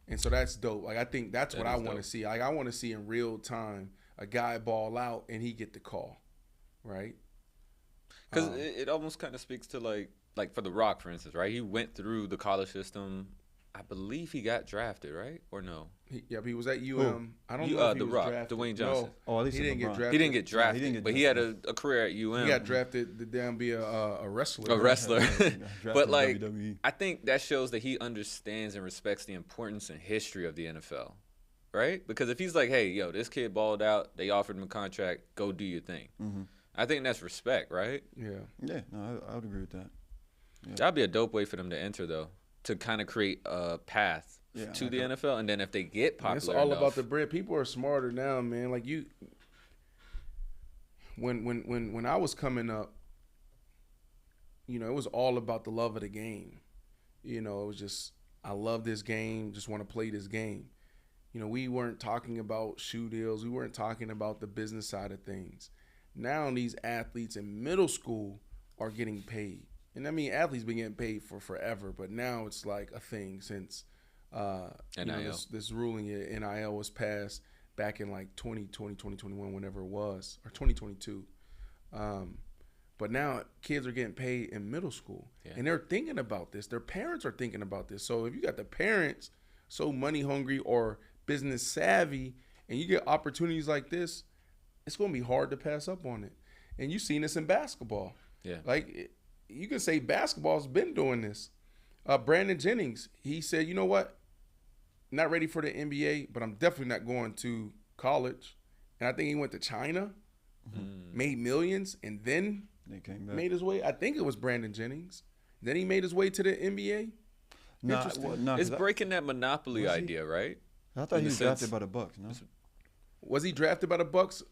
And so that's dope. Like I think that's what I want to dope. see. Like I want to see in real time a guy ball out and he get the call, right? Because it almost kind of speaks to like for The Rock, for instance, right? He went through the college system I believe he got drafted, right? Or no? He was at UM. I don't know if he The was Rock, drafted. Dwayne Johnson. Oh, at least he didn't get LeBron. drafted. He didn't get drafted, didn't get but he had a career at UM. He got drafted to damn be a wrestler. A wrestler. Drafted But, like, WWE. I think that shows that he understands and respects the importance and history of the NFL, right? Because if he's like, hey, yo, this kid balled out, they offered him a contract, go do your thing. Mm-hmm. I think that's respect, right? Yeah. Yeah, no, I would agree with that. Yeah. That'd be a dope way for them to enter, though, to kind of create a path to the NFL. And then if they get popular It's all enough, about the bread. People are smarter now, man. Like you, when I was coming up, you know, it was all about the love of the game. You know, it was just, I love this game, just want to play this game. You know, we weren't talking about shoe deals. We weren't talking about the business side of things. Now these athletes in middle school are getting paid. And I mean, athletes been getting paid for forever, but now it's like a thing since you know, this ruling, NIL was passed back in like 2020, 2021, whenever it was, or 2022. But now kids are getting paid in middle school, and they're thinking about this. Their parents are thinking about this. So if you got the parents so money hungry or business savvy, and you get opportunities like this, it's going to be hard to pass up on it. And you've seen this in basketball. Yeah. Like, you can say basketball's been doing this. Brandon Jennings, he said, you know what? Not ready for the NBA, but I'm definitely not going to college. And I think he went to China, made millions, and then They came back. made his way. I think it was Brandon Jennings. Then he made his way to the NBA. It's breaking that monopoly idea, right? I thought he was sense- drafted by the Bucks. No. Was he drafted by the Bucks?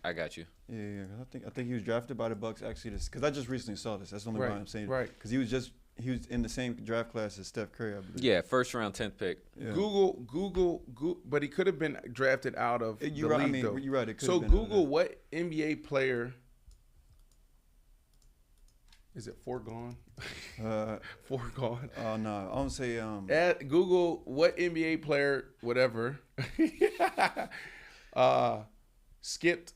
I got you. Yeah. I think he was drafted by the Bucks actually. Because I just recently saw this. That's the only Right, why I'm saying it. right. Because he was in the same draft class as Steph Curry, I believe. Yeah, first round, 10th pick. Yeah. Google, but he could have been drafted out of the You're right. league, though. You're right. It could So have been out of Google that. what NBA player is it? Foregone. Foregone. Oh no, I want to say At Google what NBA player, whatever, skipped,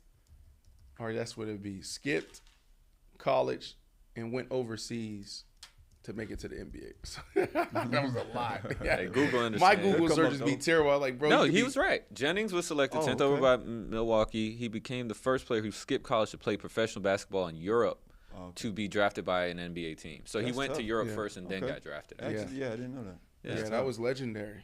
or that's what it'd be. Skipped college and went overseas to make it to the NBA. So that was a lot. Hey, Google My understands. Google Come searches up, be though. terrible. I'm like, bro, No, you could he be- was right. Jennings was selected Oh, 10th over by Milwaukee. He became the first player who skipped college to play professional basketball in Europe to be drafted by an NBA team. So he That's went to tough. Europe Yeah. first and then Okay. got drafted. Actually, yeah, I didn't know that. Yeah, that was legendary.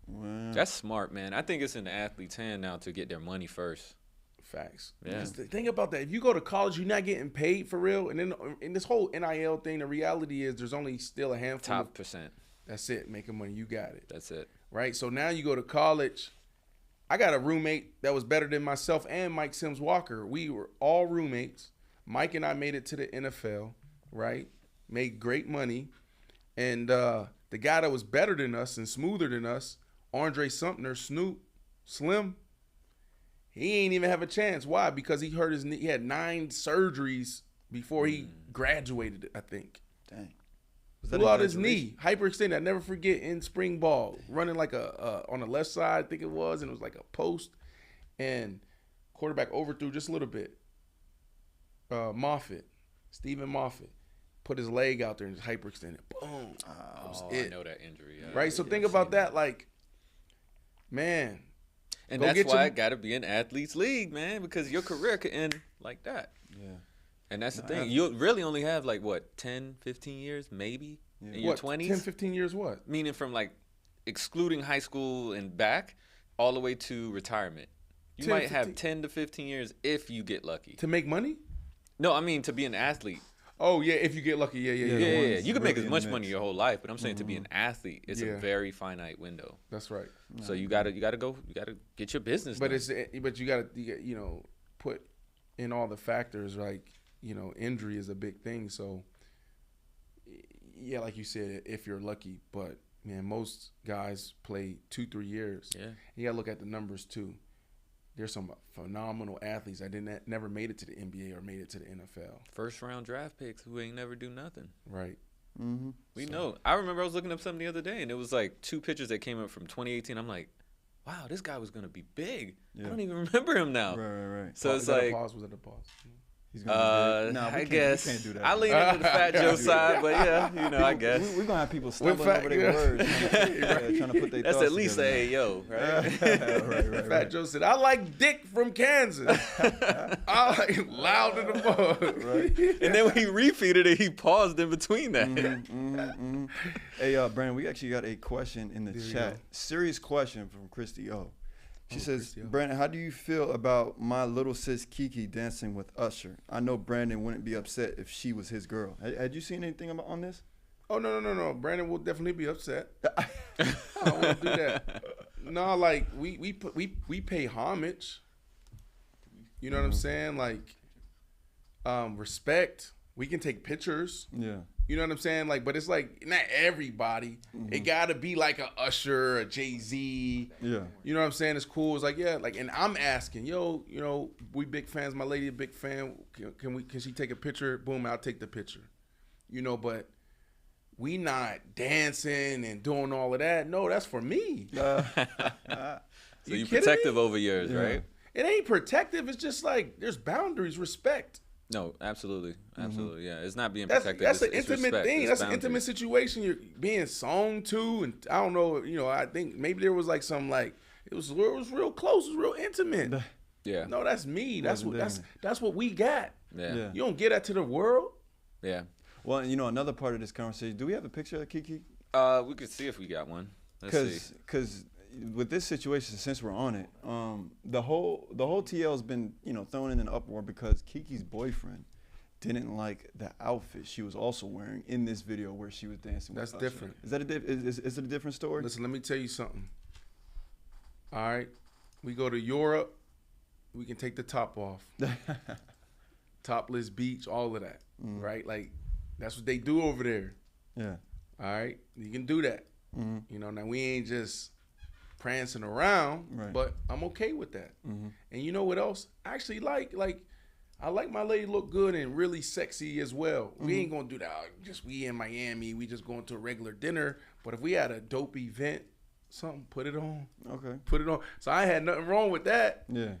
Wow. That's smart, man. I think it's in the athlete's hand now to get their money first. Facts. Yeah. Because the thing about that, if you go to college, you're not getting paid for real. And then in this whole NIL thing, the reality is there's only still a handful. Top percent. That's it. Making money. You got it. That's it. Right? So now you go to college. I got a roommate that was better than myself and Mike Sims Walker. We were all roommates. Mike and I made it to the NFL, right? Made great money. And the guy that was better than us and smoother than us, Andre Sumter, Slim, he ain't even have a chance. Why? Because he hurt his knee. He had 9 surgeries before he graduated, I think. Dang. Blew out his knee, hyperextended. I never forget in spring ball, running like on the left side, I think it was, and it was like a post, and quarterback overthrew just a little bit. Stephen Moffitt, put his leg out there and just hyperextended. Boom. That was I it. know that injury. Yeah. Right. So Yeah, think I've about seen that. Like, man. And Go that's get why your- it got to be an athlete's league, man, because your career could end like that. Yeah. And that's the thing. You really only have like, what, 10, 15 years, maybe, in your What? 20s? 10, 15 years. What? Meaning from like excluding high school and back all the way to retirement. You 10, might have 15 10 to 15 years if you get lucky. To make money? No, I mean to be an athlete. Oh yeah, if you get lucky. Yeah. Yeah, the yeah. ones You can make really as in much the money mix. your whole life, but I'm saying to be an athlete, it's Yeah. a very finite window. That's right. So you gotta get your business But done. but you got to put in all the factors, like injury is a big thing. So yeah, like you said, if you're lucky, but man, most guys play 2-3 years. Yeah. You got to look at the numbers too. There's some phenomenal athletes that never made it to the NBA or made it to the NFL. First round draft picks who ain't never do nothing. Right. Mm-hmm. We know. I remember I was looking up something the other day, and it was like 2 pictures that came up from 2018. I'm like, wow, this guy was gonna be big. I Yeah. don't even remember him now. Right. So Was it's that like, a pause? Was that a pause? He's gonna be big. Nah, I guess we can't do that. I lean into the Fat Joe side, but yeah, I guess we're gonna have people stumbling over their words, trying to put their that's thoughts at least together. a yo, right? right. Fat Joe said, "I like Dick from Kansas." I like loud in the mud. Right. And then when he repeated it, he paused in between that. Hey, Brandon, we actually got a question in the chat. Serious question from Christy O. She says, Brandon, how do you feel about my little sis Kiki dancing with Usher? I know Brandon wouldn't be upset if she was his girl. Had you seen anything on this? Oh, no. Brandon will definitely be upset. I won't do that. No, like, we pay homage. You know what I'm saying? Like, respect. We can take pictures. Yeah. You know what I'm saying? Like, but it's like not everybody. It gotta be like a Usher, a Jay-Z. Yeah. You know what I'm saying? It's cool. It's like, yeah, like, and I'm asking, we big fans. My lady a big fan. Can she take a picture? Boom, I'll take the picture. But we not dancing and doing all of that. No, that's for me. So you protective over yours, right? It ain't protective. It's just like there's boundaries, respect. No, absolutely. Yeah, it's not being protected. That's an it's intimate respect. thing. It's That's an boundaries. intimate situation. You're being sung to, and I don't know. I think maybe there was like some like it was real close. It was real intimate. Yeah. No, that's me. That's what we got. Yeah. You don't get that to the world. Yeah. Well, another part of this conversation, do we have a picture of Kiki? We could see if we got one. Let's see. Because with this situation, since we're on it, the whole TL's been thrown in an uproar because Kiki's boyfriend didn't like the outfit she was also wearing in this video where she was dancing. That's with Usher. different. Is that is it a different story? Listen, let me tell you something. All right, we go to Europe. We can take the top off. Topless beach, all of that, right? Like that's what they do over there. Yeah. All right, you can do that. Now we ain't just prancing around, Right. but I'm okay with that. And you know what else? I actually like I like my lady look good and really sexy as well. We ain't gonna do that. Just we in Miami, we just going to a regular dinner. But if we had a dope event, something, put it on. Okay. Put it on. So I had nothing wrong with that. Yeah.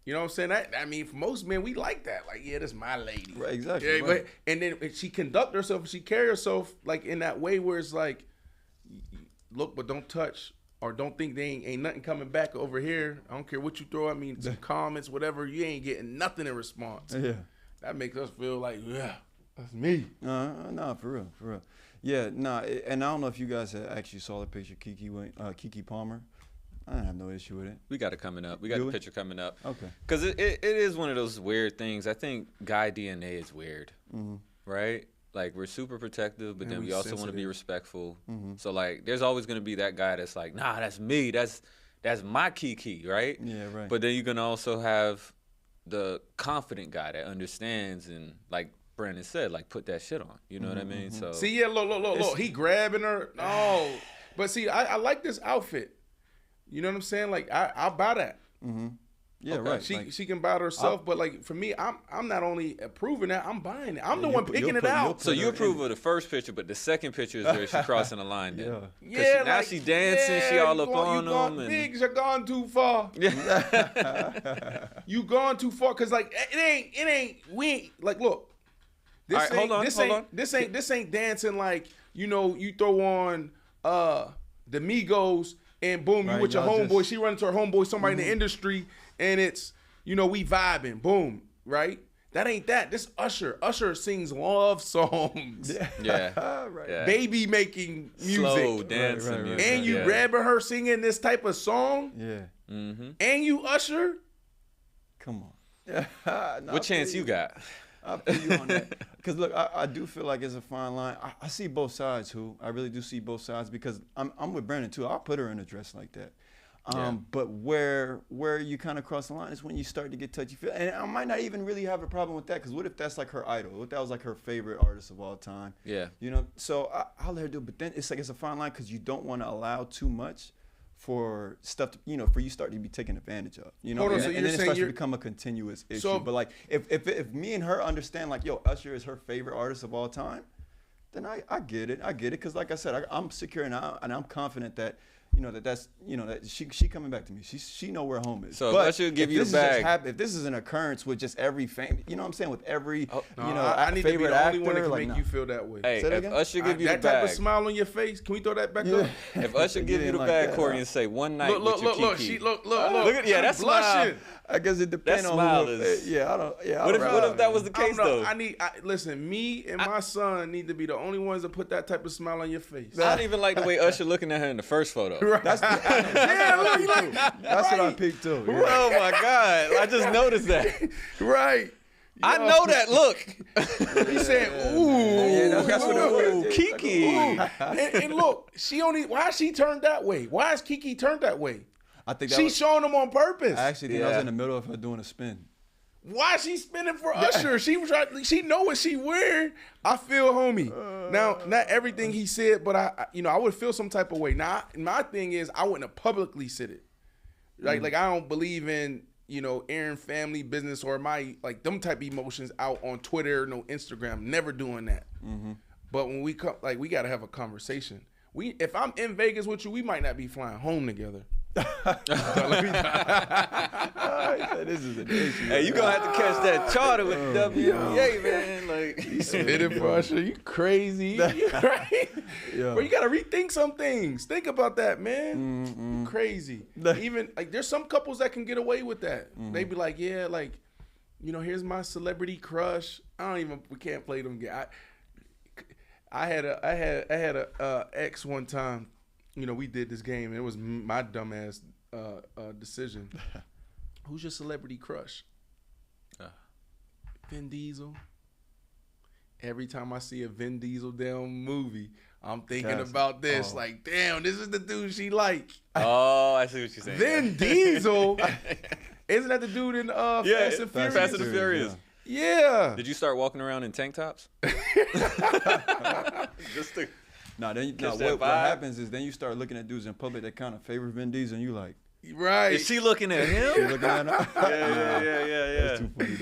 You know what I'm saying? For most men, we like that. Like, yeah, that's my lady. Right, exactly. Yeah, right. but, and then if she conduct herself, she carry herself like in that way where it's like, look, but don't touch. Or don't think they ain't nothing coming back over here. I don't care what you throw at me, some comments, whatever. You ain't getting nothing in response. Yeah. That makes us feel like, yeah, that's me. No, for real. Yeah, and I don't know if you guys actually saw the picture Kiki Palmer. I don't have no issue with it. We got it coming up. We got Do the we? picture coming up. Okay. Because it is one of those weird things. I think guy DNA is weird, right? Like, we're super protective, but And then we we also want to be sensitive. respectful. So, like, there's always going to be that guy that's like, nah, that's me. That's my Kiki, right? Yeah, right. But then you're going to also have the confident guy that understands and, like Brandon said, like, put that shit on. You know what I mean? So See, yeah, look. He grabbing her. No. But see, I like this outfit. You know what I'm saying? Like, I'll buy that. Yeah, Okay. right. She can buy it herself, but like for me, I'm not only approving that, I'm buying it. I'm the one picking it out. So you approve of the first picture, but the second picture is where she's crossing the line. Then. Yeah, now like, she dancing, she all up on them. And Biggs, you're gone too far. You gone too far, cause like it ain't. We ain't like look. This All right, hold on. This ain't dancing like you throw on the Migos and boom, you Right, with your y'all homeboy. just- She running to her homeboy, somebody in the industry, and it's we vibing. Boom, right? That ain't that. This Usher. Usher sings love songs. yeah, Right. yeah. Baby making music. Slow dancing right. music. And you yeah. grabbing her singing this type of song, Yeah. and you Usher. Come on. No, What chance you got? I feel you on that. Because, look, I do feel like it's a fine line. I see both sides, I really do see both sides because I'm with Brandon, too. I'll put her in a dress like that. But where you kind of cross the line is when you start to get touchy-feely. And I might not even really have a problem with that because what if that's like her idol? What if that was like her favorite artist of all time? Yeah. So I'll let her do it. But then it's like it's a fine line because you don't want to allow too much for stuff, for you start to be taken advantage of, Hold on, and, so and you're then it saying starts to you're- become a continuous issue. So- But like, if me and her understand, like, yo, Usher is her favorite artist of all time, then I get it, because like I said, I'm secure and I'm confident that, that she coming back to me. She know where home is. So but if Usher give if you this the is just bag. if this is an occurrence with just every fan, you know what I'm saying, with every I need to be favorite the only actor, one that can like, make you feel that way. Hey, Say that if again? Usher give you the That type of bag, smile on your face, can we throw that back up? if Usher give you the like bag, that, Corey, huh? and say one night Look, with your look, Kiki. look. Look at She that smile. blushing. I guess it depends on smile who. is- Yeah, I don't. Yeah, What if that was the I case don't know. though? Listen, me and my son need to be the only ones that put that type of smile on your face. I don't even like the way Usher looking at her in the first photo. Right. Yeah, look, like, That's what I right. picked too. Yeah. Oh my God! I just noticed that. Right. I know that look. He said, ooh. Yeah, that's what it Ooh, was. Kiki. And look, why she turned that way? Why is Kiki turned that way? I think that She's was, showing them on purpose. I actually think I was Yeah. in the middle of her doing a spin. Why is she spinning for Usher? She know what she wearing. I feel homie. Now, not everything he said, but I would feel some type of way. Now, my thing is, I wouldn't have publicly said it. Like I don't believe in, airing family business or like them type of emotions out on Twitter, no Instagram. Never doing that. But when we come, like, we got to have a conversation. If I'm in Vegas with you, we might not be flying home together. This is an issue. Hey, you gonna have to catch that charter with the WNBA, man. Like, Spitting for Usher, you crazy, right? Yeah. But you gotta rethink some things. Think about that, man. You crazy. Even like, there's some couples that can get away with that. They be like, yeah, like, here's my celebrity crush. We can't play them. I had a ex one time. We did this game, and it was my dumbass decision. Who's your celebrity crush? Vin Diesel. Every time I see a Vin Diesel damn movie, I'm thinking about this. Like, damn, this is the dude she like. oh, I see what you're saying. Vin Diesel? Isn't that the dude in Fast and Furious? Fast and the Furious. Yeah. Did you start walking around in tank tops? Just to No, Catch that what vibe? happens is then you start looking at dudes in public that kind of favor Vin Diesel, and you like, Right. Is she looking at him? you're looking at him. Yeah. That's too funny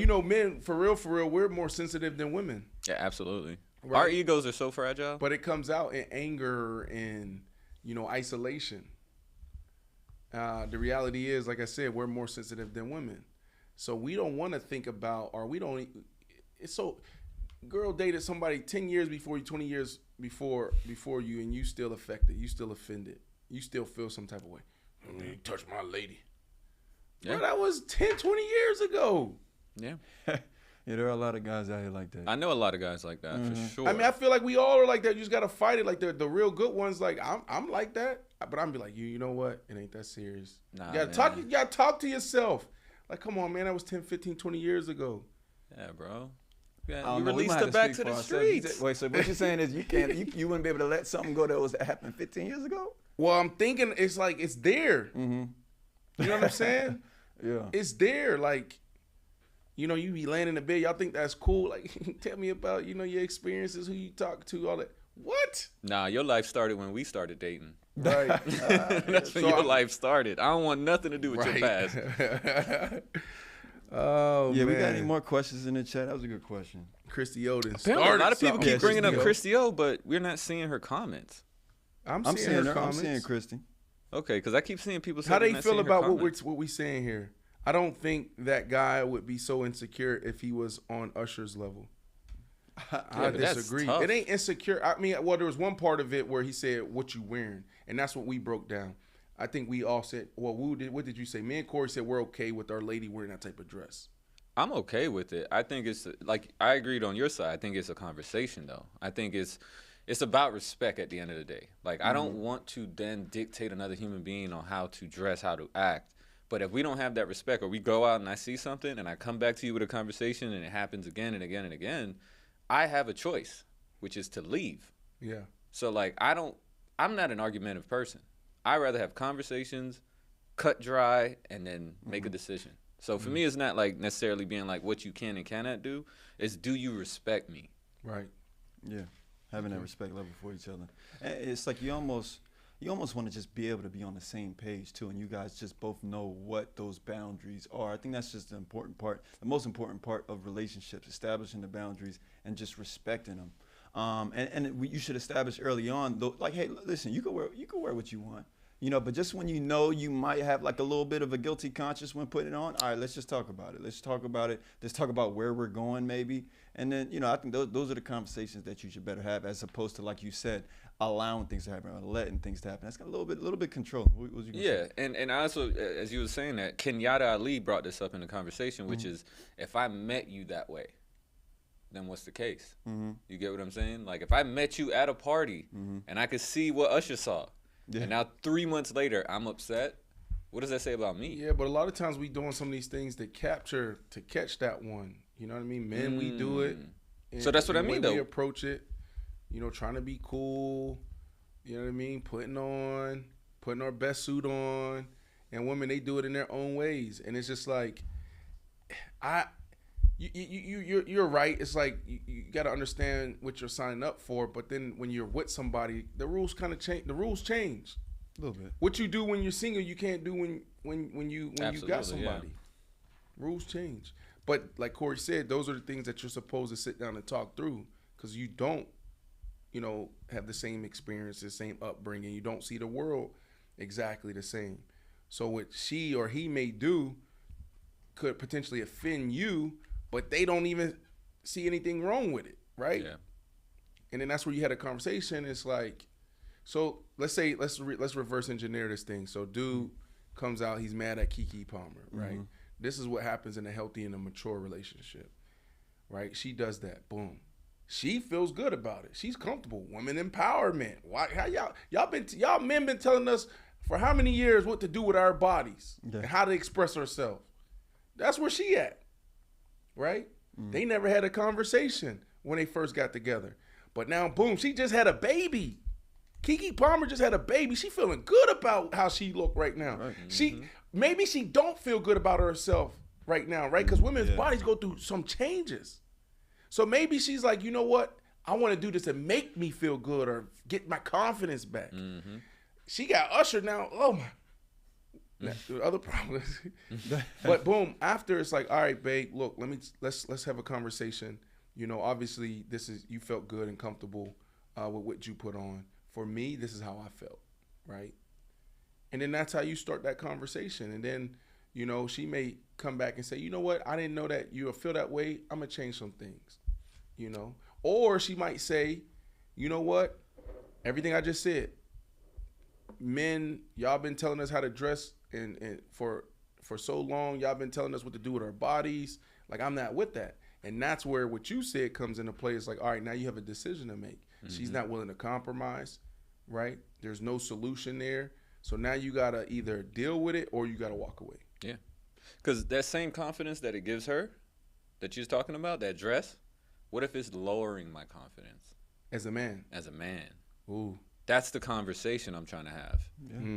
though. Men, for real, we're more sensitive than women. Yeah, absolutely. Right. Our egos are so fragile. But it comes out in anger and, isolation. The reality is, like I said, we're more sensitive than women. So we don't want to think about, girl dated somebody 10 years before you, 20 years before you, and you still affected, you still offended, you still feel some type of way. You touch my lady. Yeah. Bro, that was 10, 20 years ago. Yeah. Yeah, there are a lot of guys out here like that. I know a lot of guys like that, for sure. I mean, I feel like we all are like that. You just gotta fight it. Like the real good ones. Like I'm like that, but I'm be like, you know what? It ain't that serious. Nah, you gotta talk to yourself. Like, come on, man. That was 10, 15, 20 years ago. Yeah, bro. I Yeah, don't you know, we released might have her back speak to the for ourselves. streets. Wait, so what you're saying is you wouldn't be able to let something go that happened 15 years ago? Well, I'm thinking it's like it's there. You know what I'm saying? Yeah. It's there. Like, you be laying in the bed. Y'all think that's cool? Like, tell me about your experiences, who you talk to, all that. What? Nah, your life started when we started dating. Right. That's when your life started. I don't want nothing to do with your past. Oh, Yeah, man. we got any more questions in the chat? That was a good question. Christy Oden Apparently, a started lot of people something. keep bringing up Christy O. Christy O, but we're not seeing her comments. I'm I'm seeing seeing her I'm comments. seeing Christy. Okay, because I keep seeing people say How they're they not feel seeing her about comments. what we saying here? I don't think that guy would be so insecure if he was on Usher's level. I but that's disagree. tough. It ain't insecure. I mean, well, there was one part of it where he said, "What you wearing?" and that's what we broke down. I think we all said, "Well, what did you say?" Me and Corey said we're okay with our lady wearing that type of dress. I'm okay with it. I think it's like I agreed on your side. I think it's a conversation though. I think it's about respect at the end of the day. Like I don't want to then dictate another human being on how to dress, how to act. But if we don't have that respect, or we go out and I see something and I come back to you with a conversation and it happens again and again and again, I have a choice, which is to leave. Yeah. So like I'm not an argumentative person. I rather have conversations, cut dry, and then make a decision. So for me, it's not like necessarily being like what you can and cannot do. It's do you respect me? Right. Yeah, having that respect level for each other. And it's like you almost want to just be able to be on the same page too, and you guys just both know what those boundaries are. I think that's just the important part, the most important part of relationships, establishing the boundaries and just respecting them. You should establish early on, though, like, hey, listen, you can wear what you want, you know, but just when you know you might have like a little bit of a guilty conscience when putting it on, all right, let's just talk about it. Let's talk about it. Let's talk about where we're going, maybe. And then, you know, I think those are the conversations that you should better have, as opposed to, like you said, allowing things to happen or letting things to happen. That's got a little bit control. What was you gonna say? And I also, as you were saying that, Kenyatta Ali brought this up in the conversation, which is, if I met you that way, then what's the case? You get what I'm saying? Like, if I met you at a party and I could see what Usher saw, and now 3 months later I'm upset, what does that say about me? Yeah, but a lot of times we doing some of these things to catch that one. You know what I mean? Men, we do it. So that's what I mean, though. We approach it, you know, trying to be cool. You know what I mean? Putting our best suit on. And women, they do it in their own ways. And it's just like, you're right. It's like you got to understand what you're signing up for. But then when you're with somebody, the rules kind of change. The rules change A little bit. What you do when you're single, you can't do when you got somebody. Rules change. But like Corey said, those are the things that you're supposed to sit down and talk through, because you don't, you know, have the same experiences, same upbringing. You don't see the world exactly the same. So what she or he may do could potentially offend you, but they don't even see anything wrong with it, right? Yeah. And then that's where you had a conversation. It's like, so let's reverse engineer this thing. So dude comes out, he's mad at Kiki Palmer, right? This is what happens in a healthy and a mature relationship, right? She does that, boom. She feels good about it. She's comfortable. Women empowerment. Why? How y'all men been telling us for how many years what to do with our bodies and how to express ourselves? That's where she at, right? They never had a conversation when they first got together, but now, boom, she just had a baby. Kiki Palmer just had a baby. She feeling good about how she look right now. Right. Maybe she don't feel good about herself right now, right? Because women's bodies go through some changes. So maybe she's like, you know what? I want to do this to make me feel good or get my confidence back. She got Usher now. Oh my. Other problems. But boom, after it's like, all right, babe, look, let's have a conversation. You know, obviously you felt good and comfortable with what you put on. For me, this is how I felt, right? And then that's how you start that conversation. And then, you know, she may come back and say, you know what? I didn't know that you would feel that way. I'm going to change some things, you know? Or she might say, you know what? Everything I just said, men, y'all been telling us how to dress and for so long. Y'all been telling us what to do with our bodies. Like, I'm not with that. And that's where what you said comes into play. It's like, all right, now you have a decision to make. She's not willing to compromise, right? There's no solution there. So now you got to either deal with it or you got to walk away. Yeah. Because that same confidence that it gives her, that you're talking about, that dress, what if it's lowering my confidence? As a man. As a man. Ooh. That's the conversation I'm trying to have.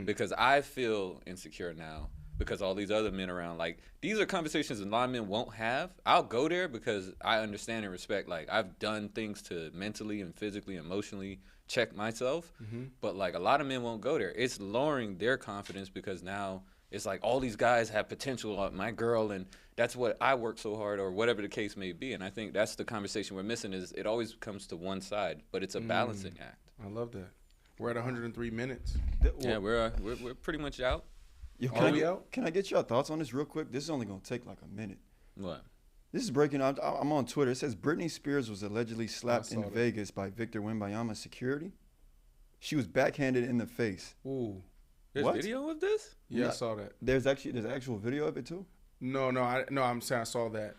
Because I feel insecure now because all these other men around, like, these are conversations a lot of men won't have. I'll go there because I understand and respect, like, I've done things to mentally and physically, emotionally check myself. But, like, a lot of men won't go there. It's lowering their confidence because now it's like all these guys have potential, my girl, and that's what I work so hard, or whatever the case may be. And I think that's the conversation we're missing, is it always comes to one side, but it's a balancing act. I love that. We're at 103 minutes. Yeah, we're pretty much out. Yo, can I get your thoughts on this real quick? This is only going to take like a minute. What? This is breaking out. I'm on Twitter. It says Britney Spears was allegedly slapped in Vegas by Victor Wembanyama security. She was backhanded in the face. Ooh. There's video of this? Yeah, I saw that. There's actual video of it too? No, I'm saying I saw that.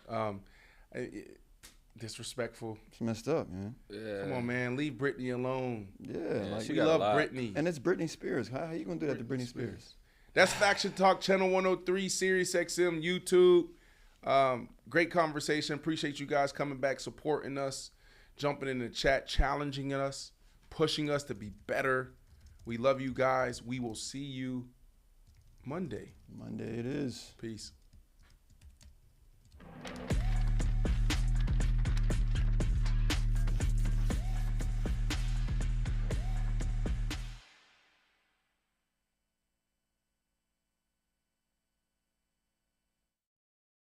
Disrespectful. It's messed up, man. Yeah. Come on, man. Leave Britney alone. Yeah, like, we love Britney. And it's Britney Spears. How you going to do that to Britney Spears? That's Faction Talk, Channel 103, Sirius XM, YouTube. Great conversation. Appreciate you guys coming back, supporting us, jumping in the chat, challenging us, pushing us to be better. We love you guys. We will see you Monday. Monday it is. Peace.